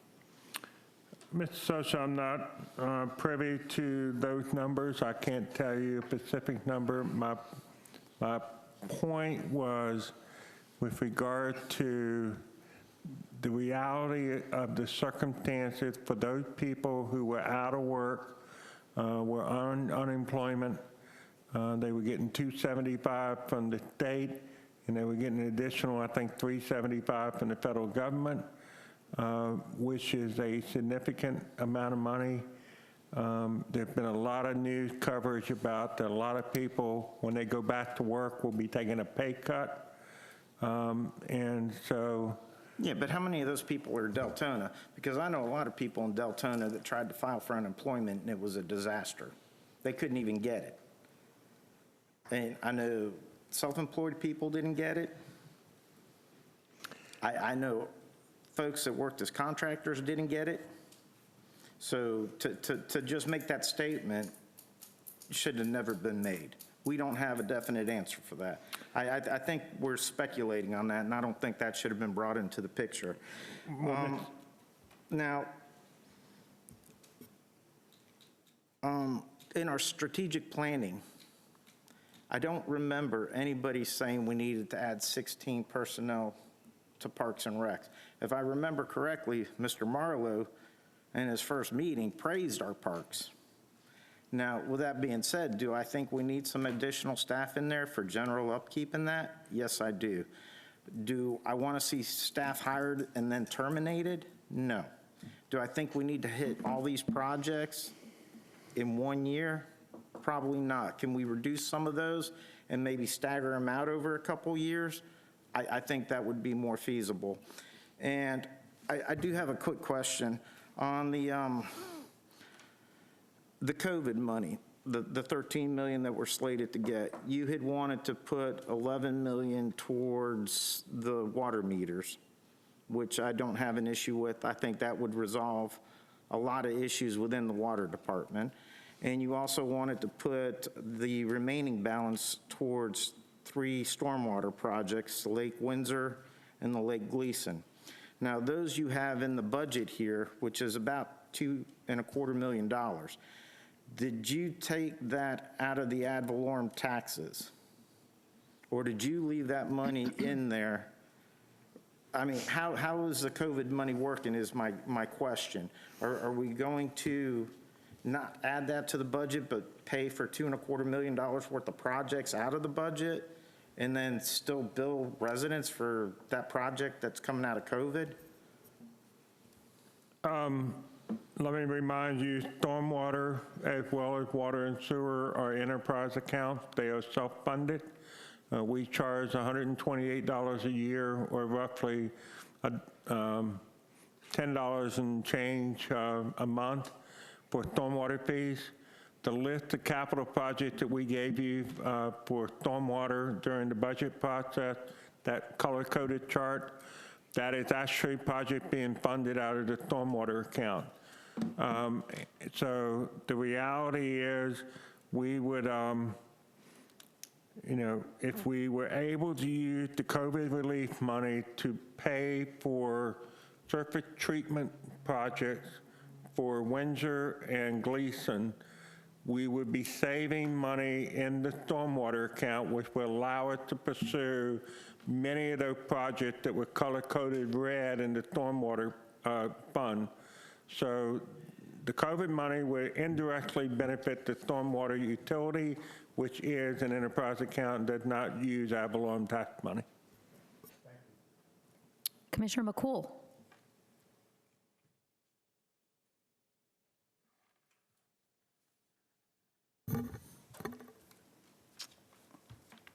Mr. Sosa, I'm not privy to those numbers. I can't tell you a specific number. My point was with regard to the reality of the circumstances for those people who were out of work, were on unemployment. They were getting $275 from the state, and they were getting an additional, I think, $375 from the federal government, which is a significant amount of money. There's been a lot of news coverage about that a lot of people, when they go back to work, will be taking a pay cut. And so... Yeah, but how many of those people are Deltona? Because I know a lot of people in Deltona that tried to file for unemployment, and it was a disaster. They couldn't even get it. And I know self-employed people didn't get it. I know folks that worked as contractors didn't get it. So to just make that statement should have never been made. We don't have a definite answer for that. I think we're speculating on that, and I don't think that should have been brought into the picture. Now, in our strategic planning, I don't remember anybody saying we needed to add 16 personnel to Parks and Recs. If I remember correctly, Mr. Marlowe, in his first meeting, praised our parks. Now, with that being said, do I think we need some additional staff in there for general upkeep in that? Yes, I do. Do I want to see staff hired and then terminated? No. Do I think we need to hit all these projects in 1 year? Probably not. Can we reduce some of those and maybe stagger them out over a couple years? I think that would be more feasible. And I do have a quick question on the COVID money, the 13 million that we're slated to get. You had wanted to put 11 million towards the water meters, which I don't have an issue with. I think that would resolve a lot of issues within the water department. And you also wanted to put the remaining balance towards 3 stormwater projects, Lake Windsor and the Lake Gleason. Now, those you have in the budget here, which is about $2.25 million. Did you take that out of the ad valorem taxes? Or did you leave that money in there? I mean, how is the COVID money working is my question. Are we going to not add that to the budget, but pay for $2.25 million worth of projects out of the budget and then still bill residents for that project that's coming out of COVID? Let me remind you, stormwater as well as water and sewer are enterprise accounts. They are self-funded. We charge $128 a year, or roughly $10 and change a month for stormwater fees. The list of capital projects that we gave you for stormwater during the budget process, that color-coded chart, that is actually project being funded out of the stormwater account. So the reality is we would, you know, if we were able to use the COVID relief money to pay for surface treatment projects for Windsor and Gleason, we would be saving money in the stormwater account, which will allow us to pursue many of those projects that were color-coded red in the stormwater fund. So the COVID money will indirectly benefit the stormwater utility, which is an enterprise account and does not use ad valorem tax money. Commissioner McCool.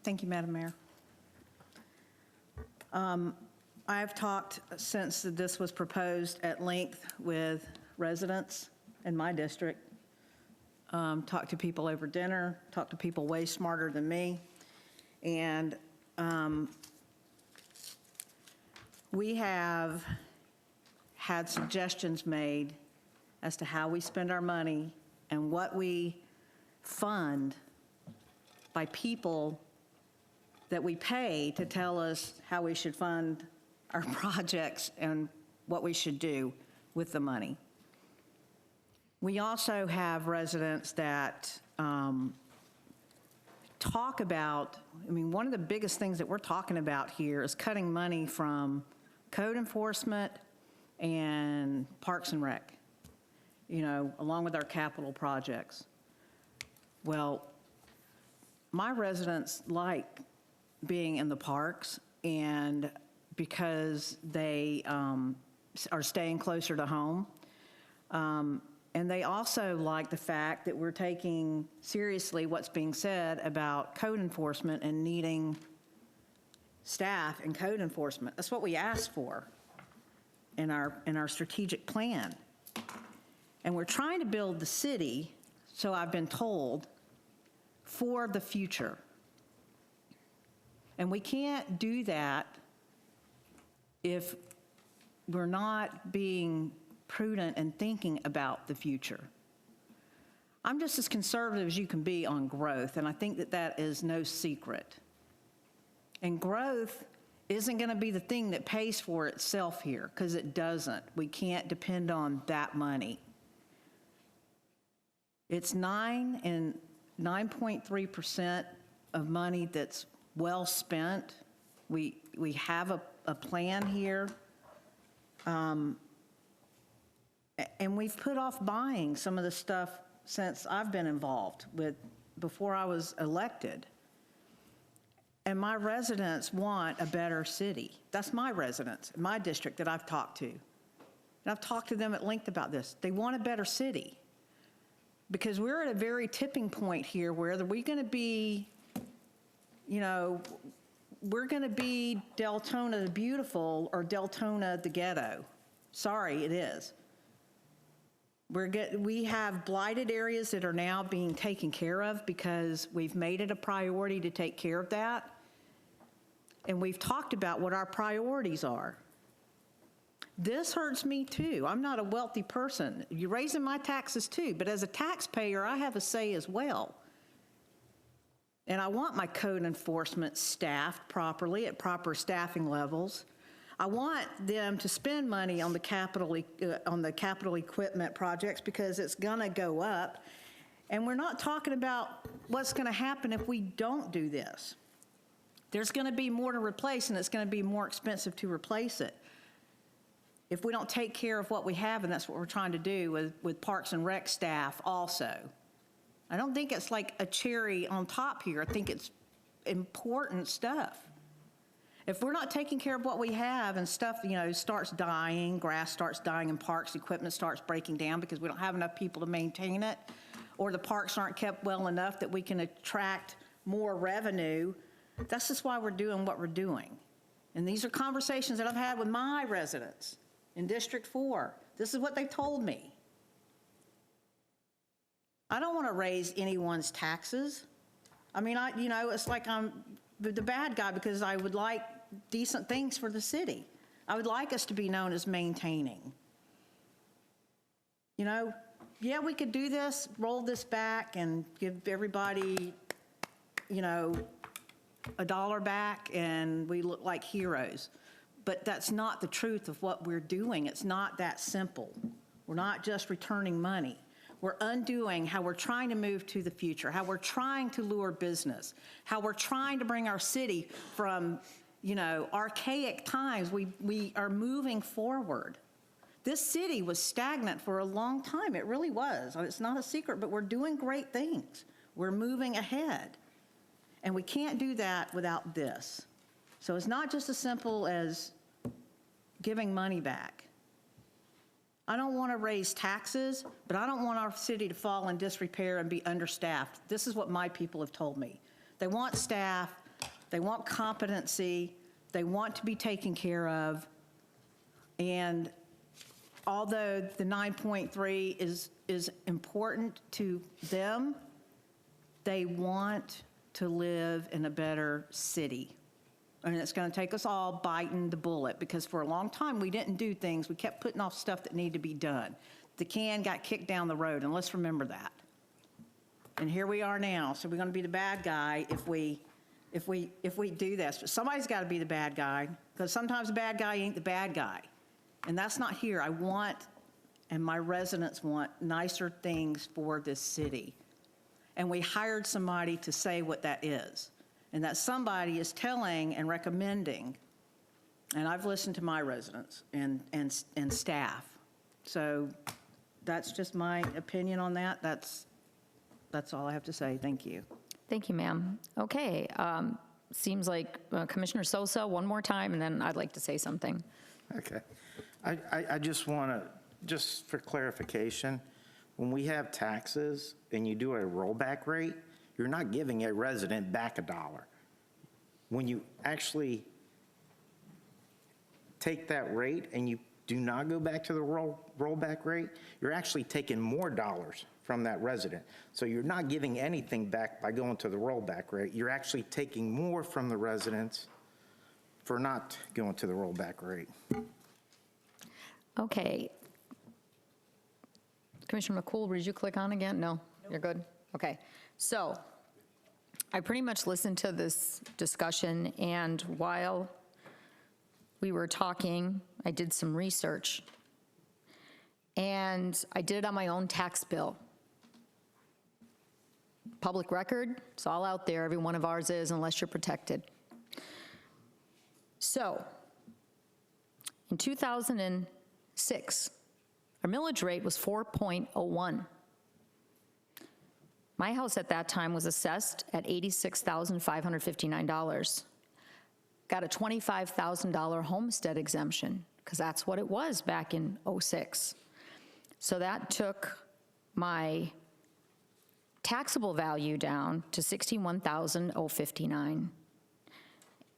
Thank you, Madam Mayor. I've talked since this was proposed at length with residents in my district, talked to people over dinner, talked to people way smarter than me, and we have had suggestions made as to how we spend our money and what we fund by people that we pay to tell us how we should fund our projects and what we should do with the money. We also have residents that talk about, I mean, one of the biggest things that we're talking about here is cutting money from code enforcement and Parks and Rec, you know, along with our capital projects. Well, my residents like being in the parks, and because they are staying closer to home. And they also like the fact that we're taking seriously what's being said about code enforcement and needing staff in code enforcement. That's what we asked for in our strategic plan. And we're trying to build the city, so I've been told, for the future. And we can't do that if we're not being prudent and thinking about the future. I'm just as conservative as you can be on growth, and I think that that is no secret. And growth isn't going to be the thing that pays for itself here, because it doesn't. We can't depend on that money. It's 9.3% of money that's well spent. We have a plan here. And we've put off buying some of the stuff since I've been involved with, before I was elected. And my residents want a better city. That's my residents, my district that I've talked to. And I've talked to them at length about this. They want a better city. Because we're at a very tipping point here where we're going to be, you know, we're going to be Deltona the Beautiful or Deltona the Ghetto. Sorry, it is. We have blighted areas that are now being taken care of because we've made it a priority to take care of that. And we've talked about what our priorities are. This hurts me too. I'm not a wealthy person. You're raising my taxes too, but as a taxpayer, I have a say as well. And I want my code enforcement staffed properly at proper staffing levels. I want them to spend money on the capital equipment projects because it's gonna go up. And we're not talking about what's gonna happen if we don't do this. There's gonna be more to replace, and it's gonna be more expensive to replace it if we don't take care of what we have, and that's what we're trying to do with Parks and Rec staff also. I don't think it's like a cherry on top here. I think it's important stuff. If we're not taking care of what we have and stuff, you know, starts dying, grass starts dying in parks, equipment starts breaking down because we don't have enough people to maintain it, or the parks aren't kept well enough that we can attract more revenue, that's just why we're doing what we're doing. And these are conversations that I've had with my residents in District 4. This is what they told me. I don't want to raise anyone's taxes. I mean, you know, it's like I'm the bad guy because I would like decent things for the city. I would like us to be known as maintaining. You know, yeah, we could do this, roll this back and give everybody, you know, $1 back and we look like heroes. But that's not the truth of what we're doing. It's not that simple. We're not just returning money. We're undoing how we're trying to move to the future, how we're trying to lure business, how we're trying to bring our city from, you know, archaic times. We are moving forward. This city was stagnant for a long time. It really was. It's not a secret, but we're doing great things. We're moving ahead. And we can't do that without this. So it's not just as simple as giving money back. I don't want to raise taxes, but I don't want our city to fall in disrepair and be understaffed. This is what my people have told me. They want staff, they want competency, they want to be taken care of, and although the 9.3 is important to them, they want to live in a better city. And it's going to take us all biting the bullet, because for a long time we didn't do things. We kept putting off stuff that needed to be done. The can got kicked down the road, and let's remember that. And here we are now. So we're going to be the bad guy if we do this. But somebody's got to be the bad guy, because sometimes the bad guy ain't the bad guy. And that's not here. I want, and my residents want, nicer things for this city. And we hired somebody to say what that is. And that somebody is telling and recommending, and I've listened to my residents and staff. So that's just my opinion on that. That's all I have to say. Thank you. Thank you, ma'am. Okay, seems like Commissioner Sosa, one more time, and then I'd like to say something. Okay. I just want to, just for clarification, when we have taxes and you do a rollback rate, you're not giving a resident back $1. When you actually take that rate and you do not go back to the rollback rate, you're actually taking more dollars from that resident. So you're not giving anything back by going to the rollback rate. You're actually taking more from the residents for not going to the rollback rate. Okay. Commissioner McCool, did you click on again? No? You're good? Okay. So I pretty much listened to this discussion, and while we were talking, I did some research. And I did it on my own tax bill. Public record, it's all out there. Every one of ours is, unless you're protected. So, in 2006, our millage rate was 4.01. My house at that time was assessed at $86,559. Got a $25,000 homestead exemption, because that's what it was back in '06. So that took my taxable value down to $61,059.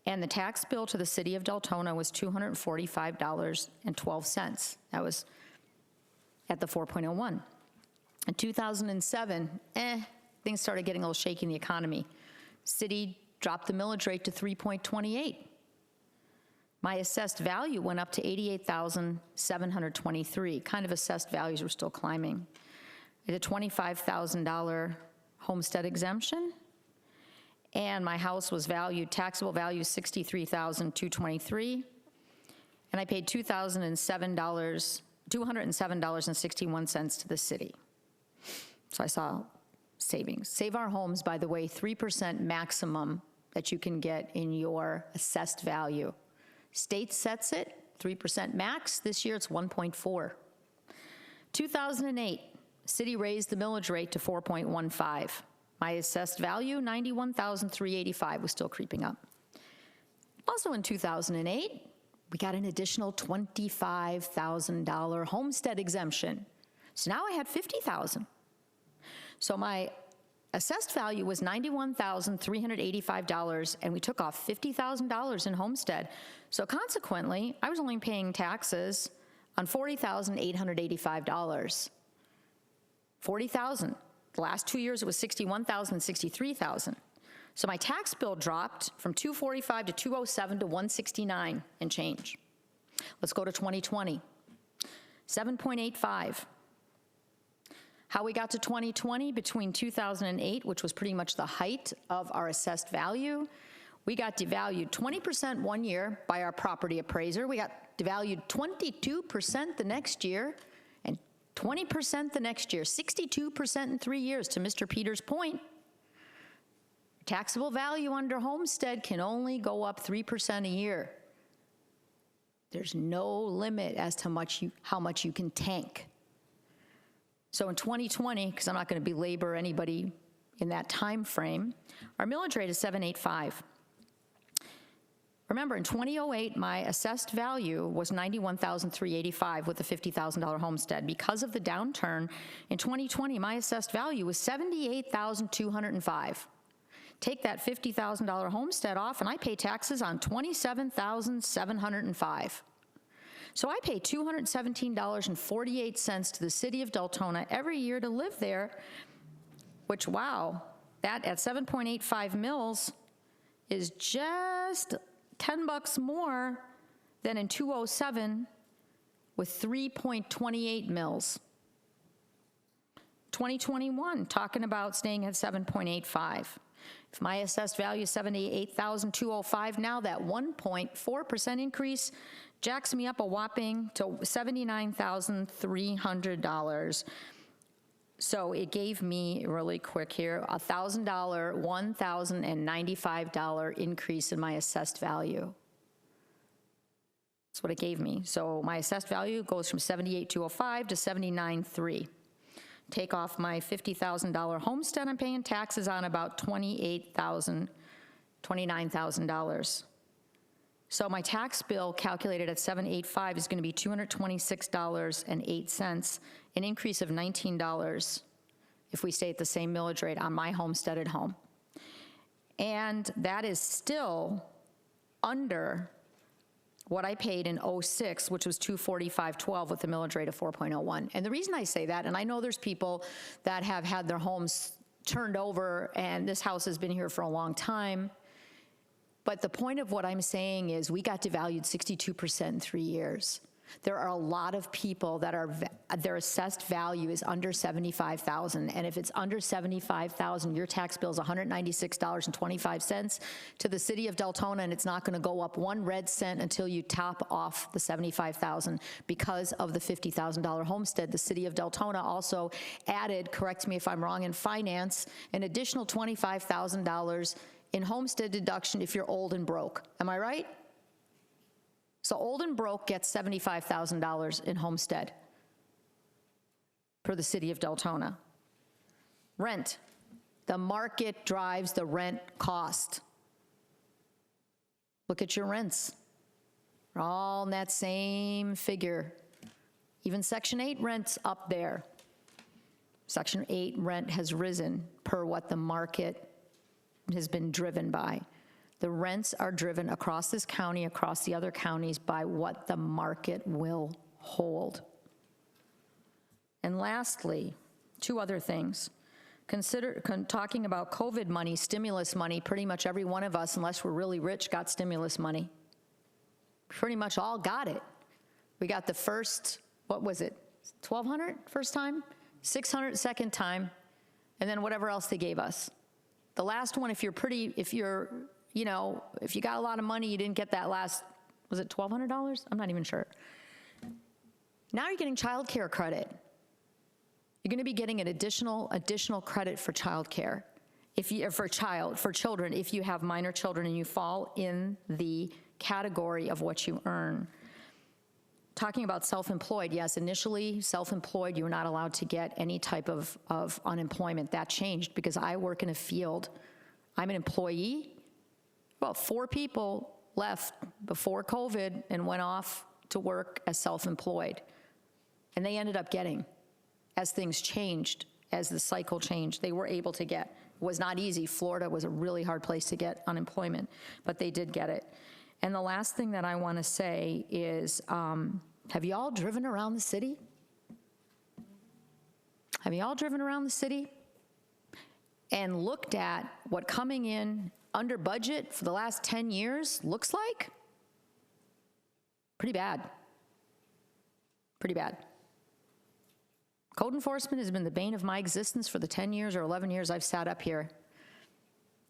And the tax bill to the city of Deltona was $245.12. That was at the 4.01. In 2007, things started getting a little shaky in the economy. City dropped the millage rate to 3.28. My assessed value went up to $88,723. Kind of assessed values were still climbing. I had a $25,000 homestead exemption, and my house was valued, taxable value $63,223, and I paid $207.61 to the city. So I saw savings. Save Our Homes, by the way, 3% maximum that you can get in your assessed value. State sets it, 3% max. This year it's 1.4. 2008, city raised the millage rate to 4.15. My assessed value, $91,385, was still creeping up. Also in 2008, we got an additional $25,000 homestead exemption. So now I had $50,000. So my assessed value was $91,385, and we took off $50,000 in homestead. So consequently, I was only paying taxes on $40,885. $40,000. The last 2 years, it was $61,000 and $63,000. So my tax bill dropped from $245 to $207 to $169 and change. Let's go to 2020. 7.85. How we got to 2020, between 2008, which was pretty much the height of our assessed value, we got devalued 20% one year by our property appraiser. We got devalued 22% the next year, and 20% the next year, 62% in 3 years. To Mr. Peters' point, taxable value under homestead can only go up 3% a year. There's no limit as to how much you can tank. So in 2020, because I'm not going to belabor anybody in that time frame, our millage rate is 7.85. Remember, in 2008, my assessed value was $91,385 with a $50,000 homestead. Because of the downturn in 2020, my assessed value was $78,205. Take that $50,000 homestead off, and I pay taxes on $27,705. So I pay $217.48 to the city of Deltona every year to live there, which, wow, that at 7.85 mils is just $10 more than in 2007 with 3.28 mils. 2021, talking about staying at 7.85. If my assessed value is $78,205 now, that 1.4% increase jacks me up a whopping to $79,300. So it gave me, really quick here, $1,095 increase in my assessed value. That's what it gave me. So my assessed value goes from $78,205 to $79,300. Take off my $50,000 homestead, I'm paying taxes on about $29,000. So my tax bill calculated at $785 is going to be $226.08, an increase of $19 if we stay at the same millage rate on my homesteaded home. And that is still under what I paid in '06, which was $245.12 with a millage rate of 4.01. And the reason I say that, and I know there's people that have had their homes turned over, and this house has been here for a long time, but the point of what I'm saying is we got devalued 62% in 3 years. There are a lot of people that their assessed value is under $75,000, and if it's under $75,000, your tax bill is $196.25 to the city of Deltona, and it's not going to go up 1 red cent until you top off the $75,000 because of the $50,000 homestead. The city of Deltona also added, correct me if I'm wrong in finance, an additional $25,000 in homestead deduction if you're old and broke. Am I right? So old and broke gets $75,000 in homestead for the city of Deltona. Rent. The market drives the rent cost. Look at your rents. We're all in that same figure. Even Section 8 rent's up there. Section 8 rent has risen per what the market has been driven by. The rents are driven across this county, across the other counties, by what the market will hold. And lastly, 2 other things. Consider talking about COVID money, stimulus money. Pretty much every one of us, unless we're really rich, got stimulus money. Pretty much all got it. We got the first, what was it, 1,200 first time, 600 second time, and then whatever else they gave us. The last one, if you got a lot of money, you didn't get that last, was it $1,200? I'm not even sure. Now you're getting child care credit. You're going to be getting an additional credit for child care, for children, if you have minor children and you fall in the category of what you earn. Talking about self-employed, yes, initially self-employed, you were not allowed to get any type of unemployment. That changed because I work in a field. I'm an employee. Well, 4 people left before COVID and went off to work as self-employed. And they ended up getting, as things changed, as the cycle changed, they were able to get. It was not easy. Florida was a really hard place to get unemployment, but they did get it. And the last thing that I want to say is, have you all driven around the city? Have you all driven around the city and looked at what coming in under budget for the last 10 years looks like? Pretty bad. Pretty bad. Code enforcement has been the bane of my existence for the 10 years or 11 years I've sat up here.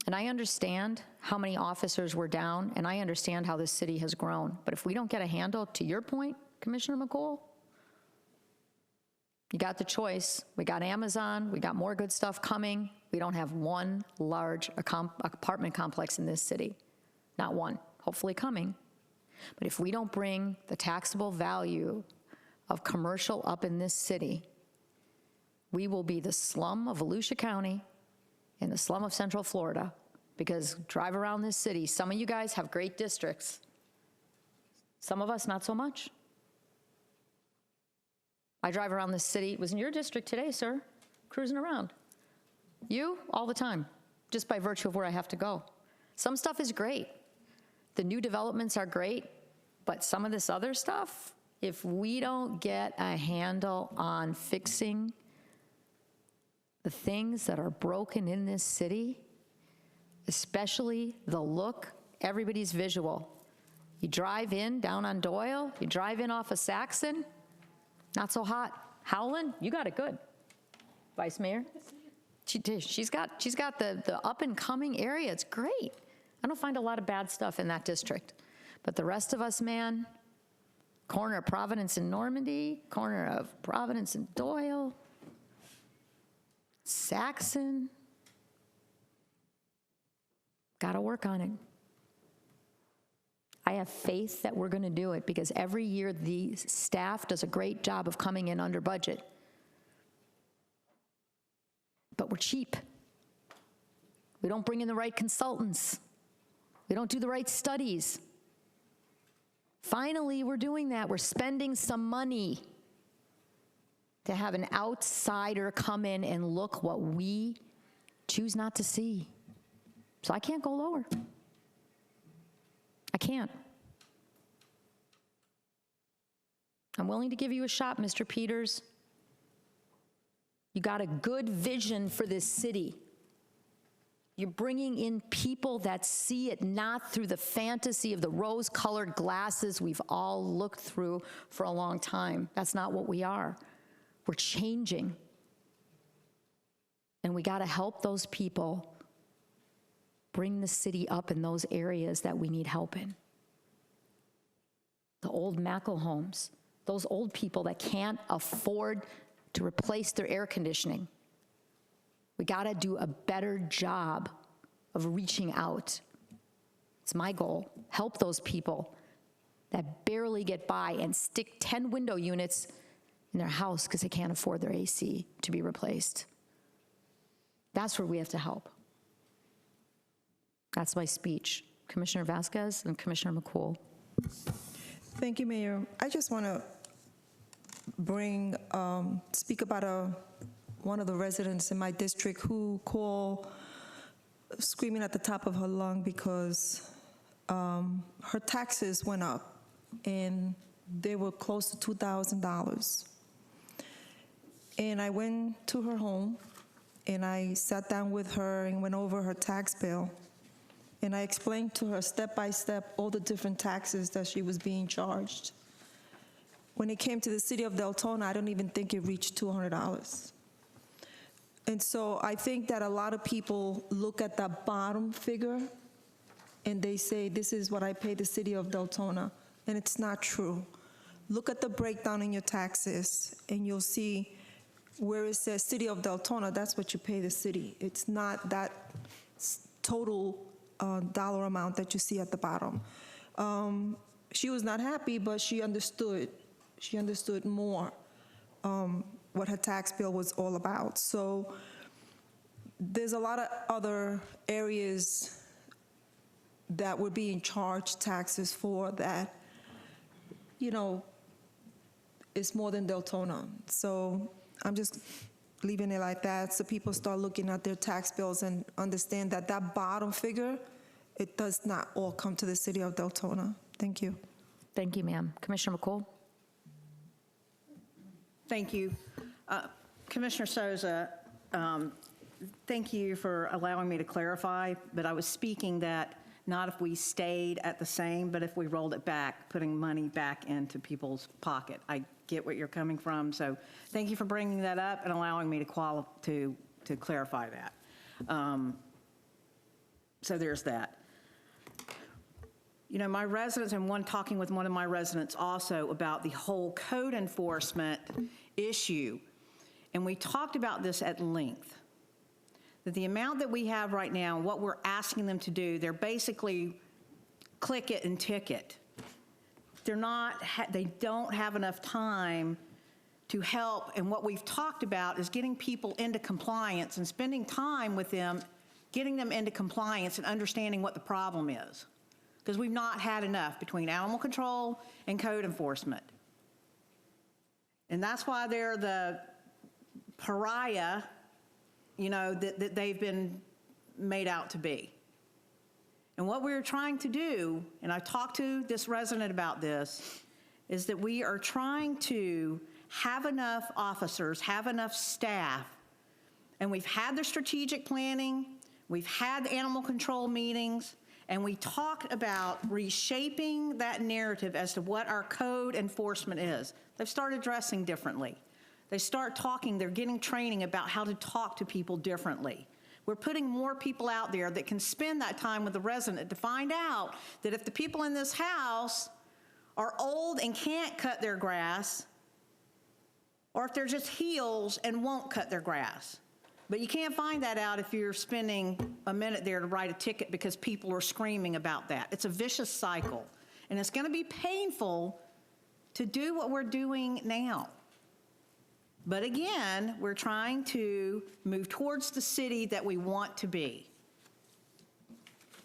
And I understand how many officers were down, and I understand how this city has grown. But if we don't get a handle, to your point, Commissioner McCool, you got the choice. We got Amazon, we got more good stuff coming. We don't have one large apartment complex in this city. Not one, hopefully coming. But if we don't bring the taxable value of commercial up in this city, we will be the slum of Volusia County and the slum of Central Florida, because drive around this city, some of you guys have great districts. Some of us, not so much. I drive around this city, was in your district today, sir, cruising around. You, all the time, just by virtue of where I have to go. Some stuff is great. The new developments are great, but some of this other stuff, if we don't get a handle on fixing the things that are broken in this city, especially the look, everybody's visual. You drive in down on Doyle, you drive in off of Saxon, not so hot. Howland, you got it good. Vice Mayor, she's got the up and coming area. It's great. I don't find a lot of bad stuff in that district. But the rest of us, man, corner of Providence and Normandy, corner of Providence and Doyle, Saxon, got to work on it. I have faith that we're going to do it, because every year the staff does a great job of coming in under budget. But we're cheap. We don't bring in the right consultants. We don't do the right studies. Finally, we're doing that. We're spending some money to have an outsider come in and look what we choose not to see. So I can't go lower. I can't. I'm willing to give you a shot, Mr. Peters. You got a good vision for this city. You're bringing in people that see it not through the fantasy of the rose-colored glasses we've all looked through for a long time. That's not what we are. We're changing. And we got to help those people bring the city up in those areas that we need help in. The old Mackle homes, those old people that can't afford to replace their air conditioning. We got to do a better job of reaching out. It's my goal. Help those people that barely get by and stick 10 window units in their house because they can't afford their AC to be replaced. That's where we have to help. That's my speech. Commissioner Vasquez and Commissioner McCool. Thank you, Mayor. I just want to speak about one of the residents in my district who called screaming at the top of her lung because her taxes went up and they were close to $2,000. And I went to her home and I sat down with her and went over her tax bill. And I explained to her step by step all the different taxes that she was being charged. When it came to the city of Deltona, I don't even think it reached $200. And so I think that a lot of people look at that bottom figure and they say, this is what I pay the city of Deltona, and it's not true. Look at the breakdown in your taxes and you'll see where it says city of Deltona, that's what you pay the city. It's not that total dollar amount that you see at the bottom. She was not happy, but she understood. She understood more what her tax bill was all about. So there's a lot of other areas that we're being charged taxes for that, you know, it's more than Deltona. So I'm just leaving it like that so people start looking at their tax bills and understand that that bottom figure, it does not all come to the city of Deltona. Thank you. Thank you, ma'am. Commissioner McCool? Thank you. Commissioner Souza, thank you for allowing me to clarify, but I was speaking that not if we stayed at the same, but if we rolled it back, putting money back into people's pocket. I get what you're coming from, so thank you for bringing that up and allowing me to clarify that. So there's that. You know, my residents, and talking with one of my residents also about the whole code enforcement issue, and we talked about this at length, that the amount that we have right now and what we're asking them to do, they're basically click it and ticket. they don't have enough time to help, and what we've talked about is getting people into compliance and spending time with them, getting them into compliance and understanding what the problem is. Because we've not had enough between animal control and code enforcement. And that's why they're the pariah, that they've been made out to be. And what we're trying to do, and I talked to this resident about this, is that we are trying to have enough officers, have enough staff, and we've had the strategic planning, we've had the animal control meetings, and we talked about reshaping that narrative as to what our code enforcement is. They've started dressing differently. They start talking, they're getting training about how to talk to people differently. We're putting more people out there that can spend that time with the resident to find out that if the people in this house are old and can't cut their grass, or if they're just heels and won't cut their grass. But you can't find that out if you're spending a minute there to write a ticket because people are screaming about that. It's a vicious cycle. And it's going to be painful to do what we're doing now. But again, we're trying to move towards the city that we want to be.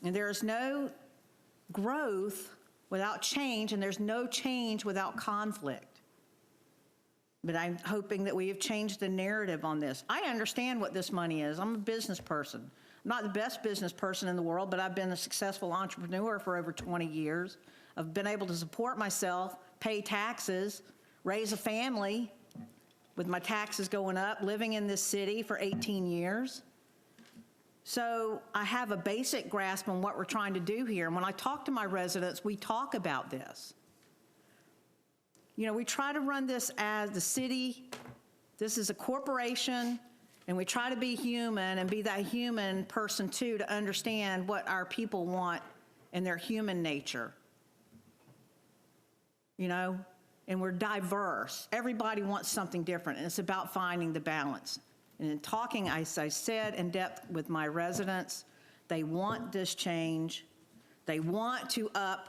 And there is no growth without change, and there's no change without conflict. But I'm hoping that we have changed the narrative on this. I understand what this money is. I'm a business person. I'm not the best business person in the world, but I've been a successful entrepreneur for over 20 years. I've been able to support myself, pay taxes, raise a family with my taxes going up, living in this city for 18 years. So I have a basic grasp on what we're trying to do here. And when I talk to my residents, we talk about this. We try to run this as the city. This is a corporation, and we try to be human and be that human person too to understand what our people want and their human nature. And we're diverse. Everybody wants something different, and it's about finding the balance. And in talking, as I said, in depth with my residents, they want this change. They want to up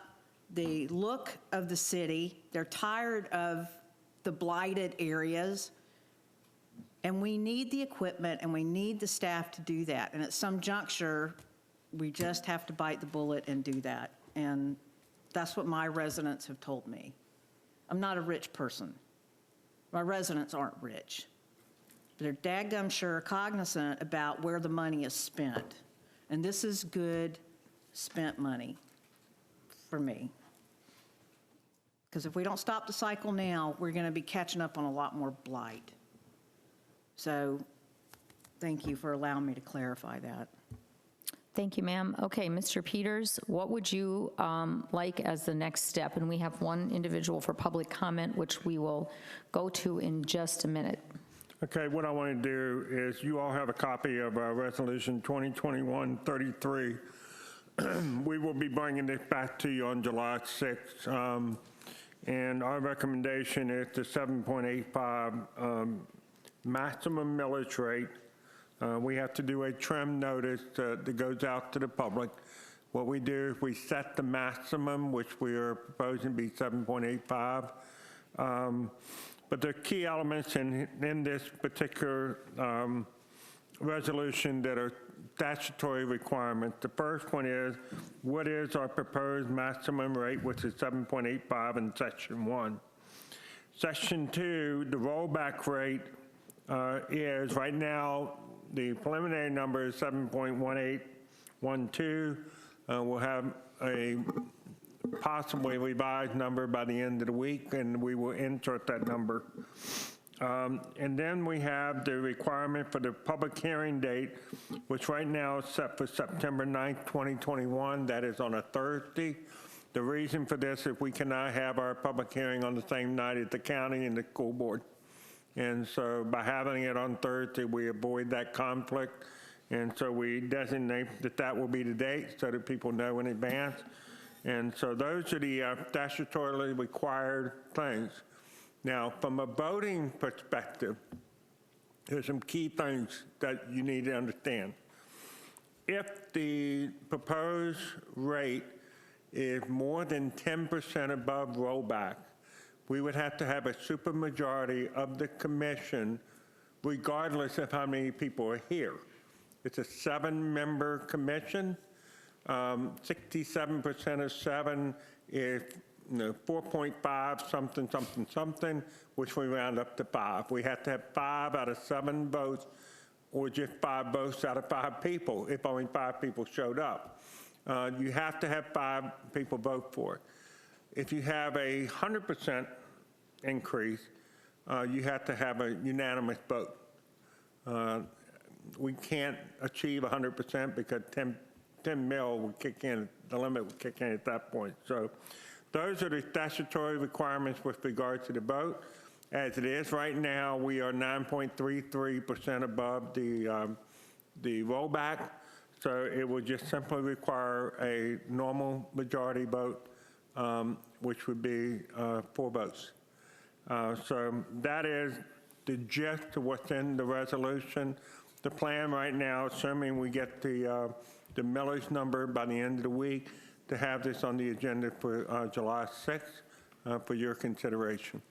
the look of the city. They're tired of the blighted areas. And we need the equipment and we need the staff to do that. And at some juncture, we just have to bite the bullet and do that. And that's what my residents have told me. I'm not a rich person. My residents aren't rich. They're daggum sure cognizant about where the money is spent. And this is good spent money for me. Because if we don't stop the cycle now, we're going to be catching up on a lot more blight. So thank you for allowing me to clarify that. Thank you, ma'am. Okay, Mr. Peters, what would you like as the next step? And we have one individual for public comment, which we will go to in just a minute. Okay, what I want to do is you all have a copy of Resolution 2021-33. We will be bringing this back to you on July 6th. And our recommendation is the 7.85 maximum millage rate. We have to do a trim notice that goes out to the public. What we do is we set the maximum, which we are proposing to be 7.85. But the key elements in this particular resolution that are statutory requirements. The first one is, what is our proposed maximum rate, which is 7.85 in Section 1. Section 2, the rollback rate is, right now, the preliminary number is 7.1812. We'll have a possibly revised number by the end of the week, and we will insert that number. And then we have the requirement for the public hearing date, which right now is set for September 9th, 2021. That is on a Thursday. The reason for this is we cannot have our public hearing on the same night as the county and the school board. And so by having it on Thursday, we avoid that conflict. And so we designate that that will be the date so that people know in advance. And so those are the statutorily required things. Now, from a voting perspective, there's some key things that you need to understand. If the proposed rate is more than 10% above rollback, we would have to have a supermajority of the commission, regardless of how many people are here. It's a 7-member commission. 67% of 7 is 4.5 something, something, something, which we round up to 5. We have to have 5 out of 7 votes, or just 5 votes out of 5 people, if only 5 people showed up. You have to have 5 people vote for it. If you have a 100% increase, you have to have a unanimous vote. We can't achieve 100% because 10 mil would kick in, the limit would kick in at that point. So those are the statutory requirements with regard to the vote. As it is right now, we are 9.33% above the rollback. So it would just simply require a normal majority vote, which would be 4 votes. So that is the gist of what's in the resolution. The plan right now, assuming we get the millage number by the end of the week, to have this on the agenda for July 6th for your consideration.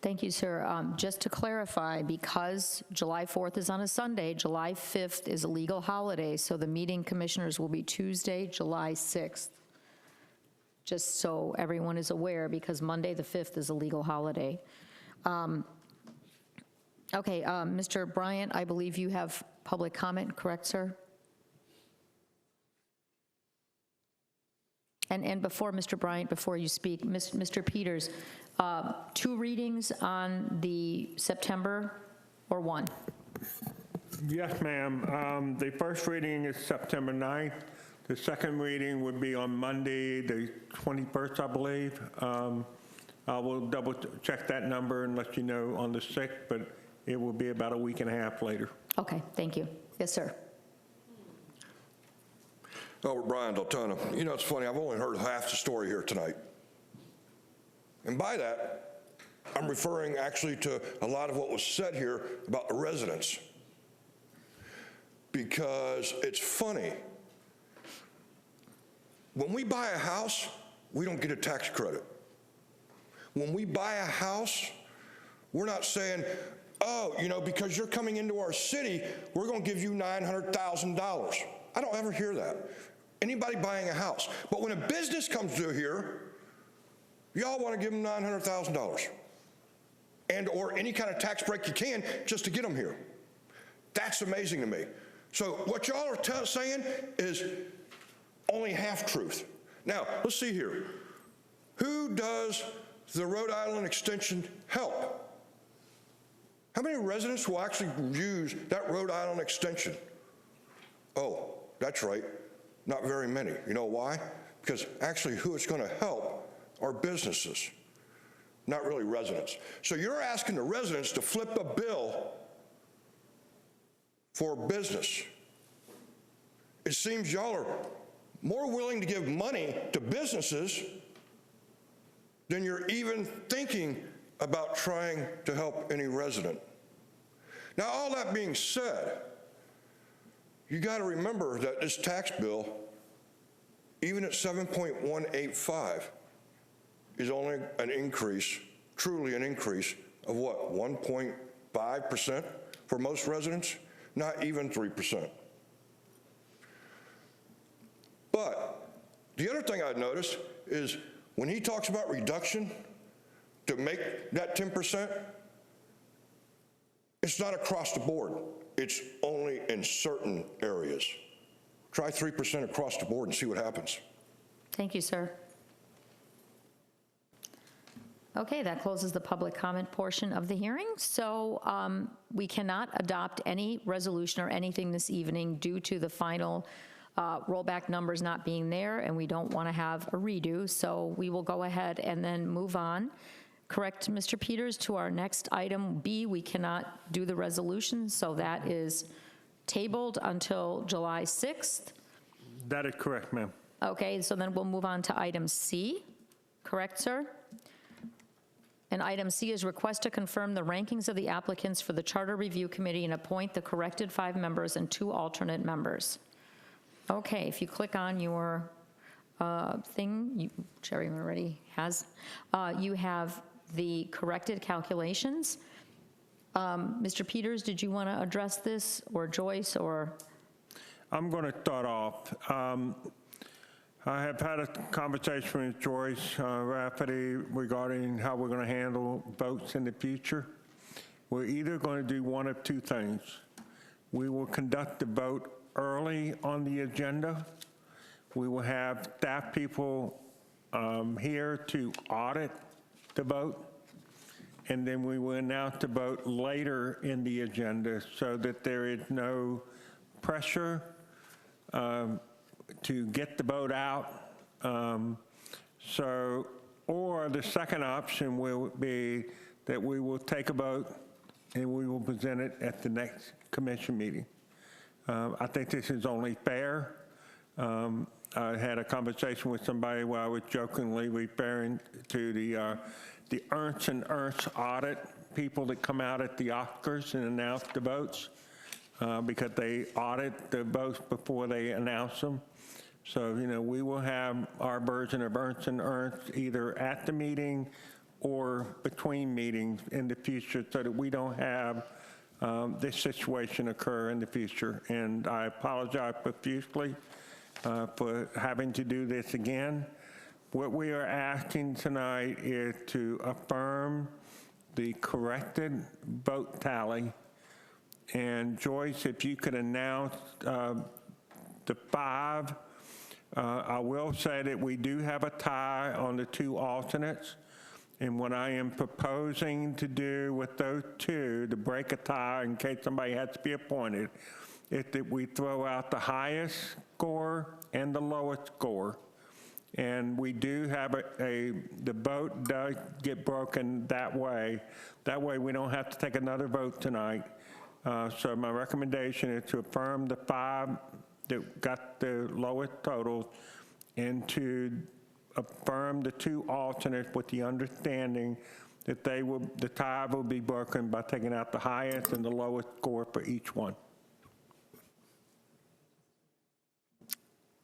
Thank you, sir. Just to clarify, because July 4th is on a Sunday, July 5th is a legal holiday, so the meeting, commissioners, will be Tuesday, July 6th. Just so everyone is aware, because Monday the 5th is a legal holiday. Okay, Mr. Bryant, I believe you have public comment, correct, sir? And before, Mr. Bryant, before you speak, Mr. Peters, 2 readings on the September or 1? Yes, ma'am. The first reading is September 9th. The second reading would be on Monday, the 21st, I believe. I will double check that number and let you know on the 6th, but it will be about a week and a half later. Okay, thank you. Yes, sir. Brian Deltona. You know, it's funny, I've only heard half the story here tonight. And by that, I'm referring actually to a lot of what was said here about the residents. Because it's funny. When we buy a house, we don't get a tax credit. When we buy a house, we're not saying, oh, you know, because you're coming into our city, we're going to give you $900,000. I don't ever hear that. Anybody buying a house. But when a business comes through here, y'all want to give them $900,000 and or any kind of tax break you can just to get them here. That's amazing to me. So what y'all are saying is only half truth. Now, let's see here. Who does the Rhode Island extension help? How many residents will actually use that Rhode Island extension? Oh, that's right. Not very many. You know why? Because actually who it's going to help are businesses, not really residents. So you're asking the residents to flip a bill for business. It seems y'all are more willing to give money to businesses than you're even thinking about trying to help any resident. Now, all that being said, you got to remember that this tax bill, even at 7.185, is only an increase, truly an increase of what, 1.5% for most residents? Not even 3%. But the other thing I'd noticed is when he talks about reduction to make that 10%, it's not across the board. It's only in certain areas. Try 3% across the board and see what happens. Thank you, sir. Okay, that closes the public comment portion of the hearing. So we cannot adopt any resolution or anything this evening due to the final rollback numbers not being there, and we don't want to have a redo. So we will go ahead and then move on. Correct, Mr. Peters, to our next item B. We cannot do the resolution, so that is tabled until July 6th. That is correct, ma'am. Okay, so then we'll move on to item C. Correct, sir? And item C is request to confirm the rankings of the applicants for the Charter Review Committee and appoint the corrected 5 members and 2 alternate members. Okay, if you click on your thing, which everyone already has. You have the corrected calculations. Mr. Peters, did you want to address this, or Joyce, or? I'm going to start off. I have had a conversation with Joyce Rafferty regarding how we're going to handle votes in the future. We're either going to do one of two things. We will conduct the vote early on the agenda. We will have staff people here to audit the vote, and then we will announce the vote later in the agenda so that there is no pressure to get the vote out. Or the second option will be that we will take a vote and we will present it at the next commission meeting. I think this is only fair. I had a conversation with somebody where I was jokingly referring to the Ernst & Ernst audit people that come out at the Oscars and announce the votes because they audit the votes before they announce them. So, we will have our version of Ernst & Ernst either at the meeting or between meetings in the future so that we don't have this situation occur in the future. And I apologize profusely for having to do this again. What we are asking tonight is to affirm the corrected vote tally. And Joyce, if you could announce the 5. I will say that we do have a tie on the 2 alternates. And what I am proposing to do with those 2, to break a tie in case somebody has to be appointed, is that we throw out the highest score and the lowest score. And we do have the vote does get broken that way. That way we don't have to take another vote tonight. So my recommendation is to affirm the 5 that got the lowest totals and to affirm the 2 alternates with the understanding that the tie will be broken by taking out the highest and the lowest score for each one.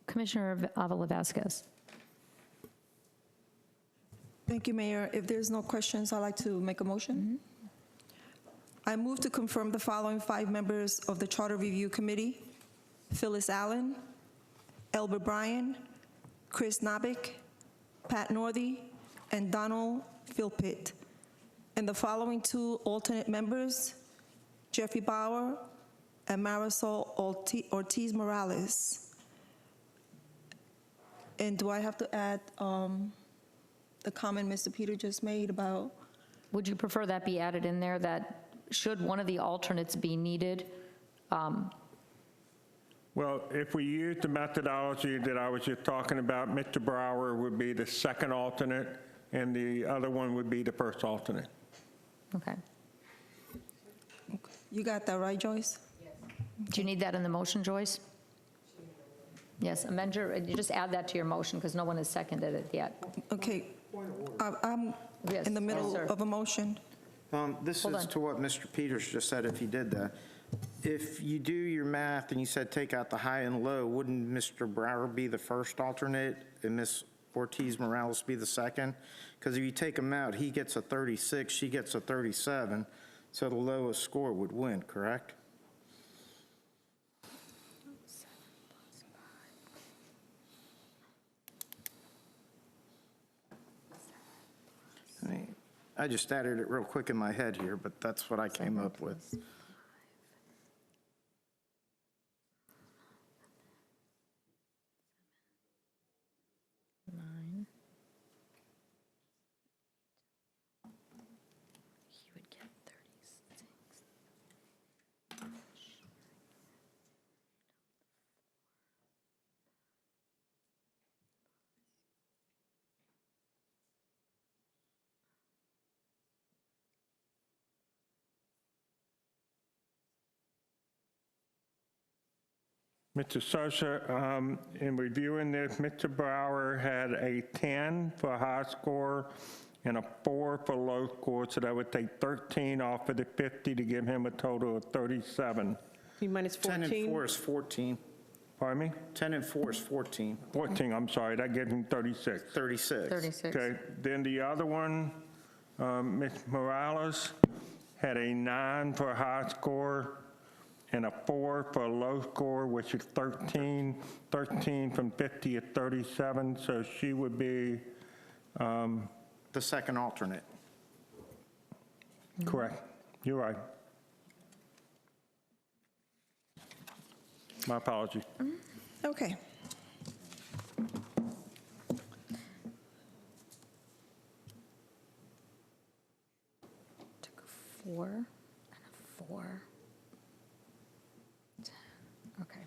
Commissioner Avila-Vasquez. Thank you, Mayor. If there's no questions, I'd like to make a motion. I move to confirm the following 5 members of the Charter Review Committee: Phyllis Allen, Elbert Bryan, Chris Nabik, Pat Northey, and Donald Philpitt. And the following 2 alternate members: Jeffrey Bauer and Marisol Ortiz Morales. And do I have to add the comment Mr. Peter just made about? Would you prefer that be added in there, that should one of the alternates be needed? Well, if we use the methodology that I was just talking about, Mr. Brower would be the second alternate, and the other one would be the first alternate. Okay. You got that right, Joyce? Do you need that in the motion, Joyce? Yes, amend you just add that to your motion because no one has seconded it yet. Okay. I'm Yes, in the middle sir. of a motion. This Hold is on. to what Mr. Peters just said, if you did that. If you do your math and you said take out the high and low, wouldn't Mr. Brower be the first alternate and Ms. Ortiz Morales be the second? Because if you take them out, he gets a 36, she gets a 37, so the lowest score would win, correct? I just added it real quick in my head here, but that's what I came up with. He would get 36. Mr. Sosa, in reviewing this, Mr. Brower had a 10 for a high score and a 4 for low score, so that would take 13 off of the 50 to give him a total of 37. Minus 14. 10 and 4 is 14. Pardon me? 10 and 4 is 14, 14, I'm sorry, that gives him 36. 36. 36. Okay, then the other one, Ms. Morales, had a 9 for a high score and a 4 for a low score, which is 13 from 50 at 37, so she would be The second alternate. correct. You're right. My apologies. Okay. Took a 4 and a 4. Okay.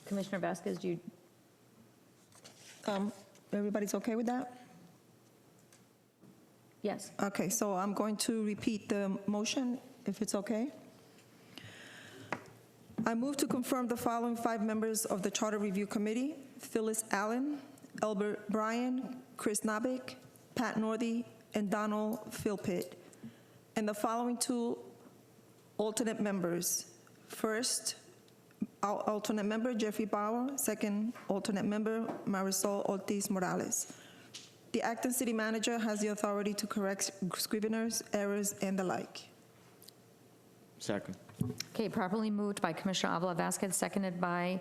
Commissioner Vasquez, do you, Everybody's okay with that? yes. Okay, so I'm going to repeat the motion, if it's okay. I move to confirm the following 5 members of the Charter Review Committee: Phyllis Allen, Albert Bryan, Chris Nabik, Pat Northey, and Donald Philpitt, and the following 2 alternate members. First, alternate member Jeffrey Bauer, second alternate member Marisol Ortiz Morales. The acting city manager has the authority to correct scrivener's errors and the like. Second. Okay, properly moved by Commissioner Avila Vasquez, seconded by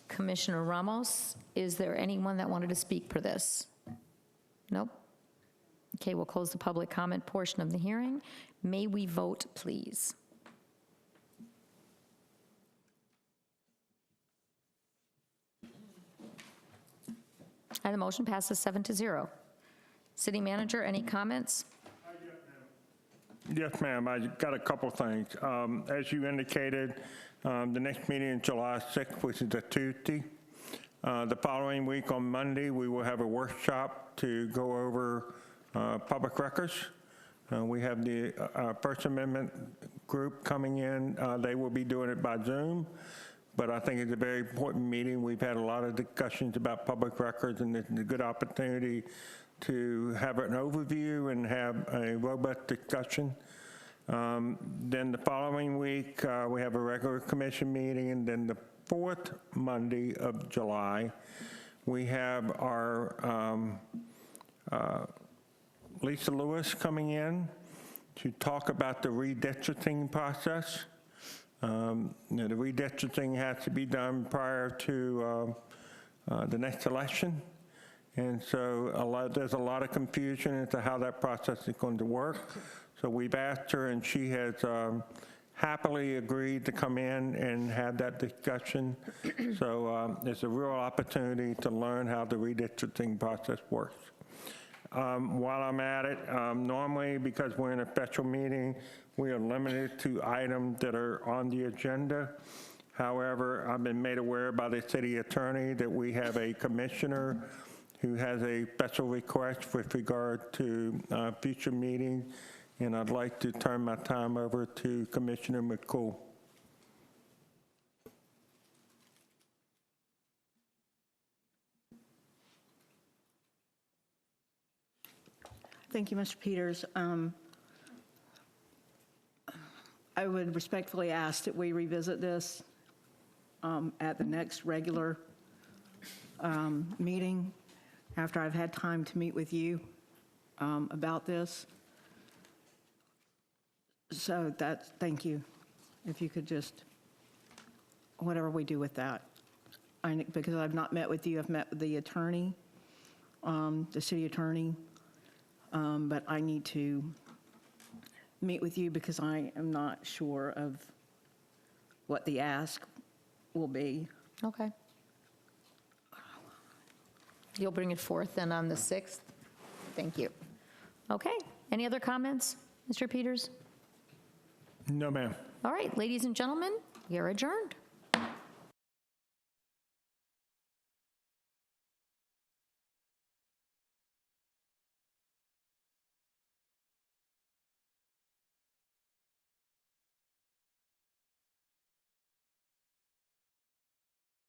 Commissioner Ramos. Is there anyone that wanted to speak for this? Nope. Okay, we'll close the public comment portion of the hearing. May we vote, please? And the motion passes 7-0. City Manager, any comments? Yes, ma'am. I got a couple things. As you indicated, the next meeting is July 6th, which is a Tuesday. The following week on Monday, we will have a workshop to go over public records. We have the First Amendment group coming in. They will be doing it by Zoom, but I think it's a very important meeting. We've had a lot of discussions about public records, and it's a good opportunity to have an overview and have a robust discussion. Then the following week, we have a regular commission meeting, and then the 4th Monday of July, we have our Lisa Lewis coming in to talk about the redistricting process. The redistricting has to be done prior to the next election. And so there's a lot of confusion as to how that process is going to work. So we've asked her, and she has happily agreed to come in and have that discussion. So it's a real opportunity to learn how the redistricting process works. While I'm at it, normally, because we're in a special meeting, we are limited to items that are on the agenda. However, I've been made aware by the city attorney that we have a commissioner who has a special request with regard to future meetings, and I'd like to turn my time over to Commissioner McCool. Thank you, Mr. Peters. I would respectfully ask that we revisit this at the next regular meeting after I've had time to meet with you about this. So thank you. If you could just, whatever we do with that. Because I've not met with you, I've met with the attorney, the city attorney, but I need to meet with you because I am not sure of what the ask will be. Okay. You'll bring it forth then on the 6th? Thank you. Okay, any other comments, Mr. Peters? No, ma'am. All right, ladies and gentlemen, you're adjourned.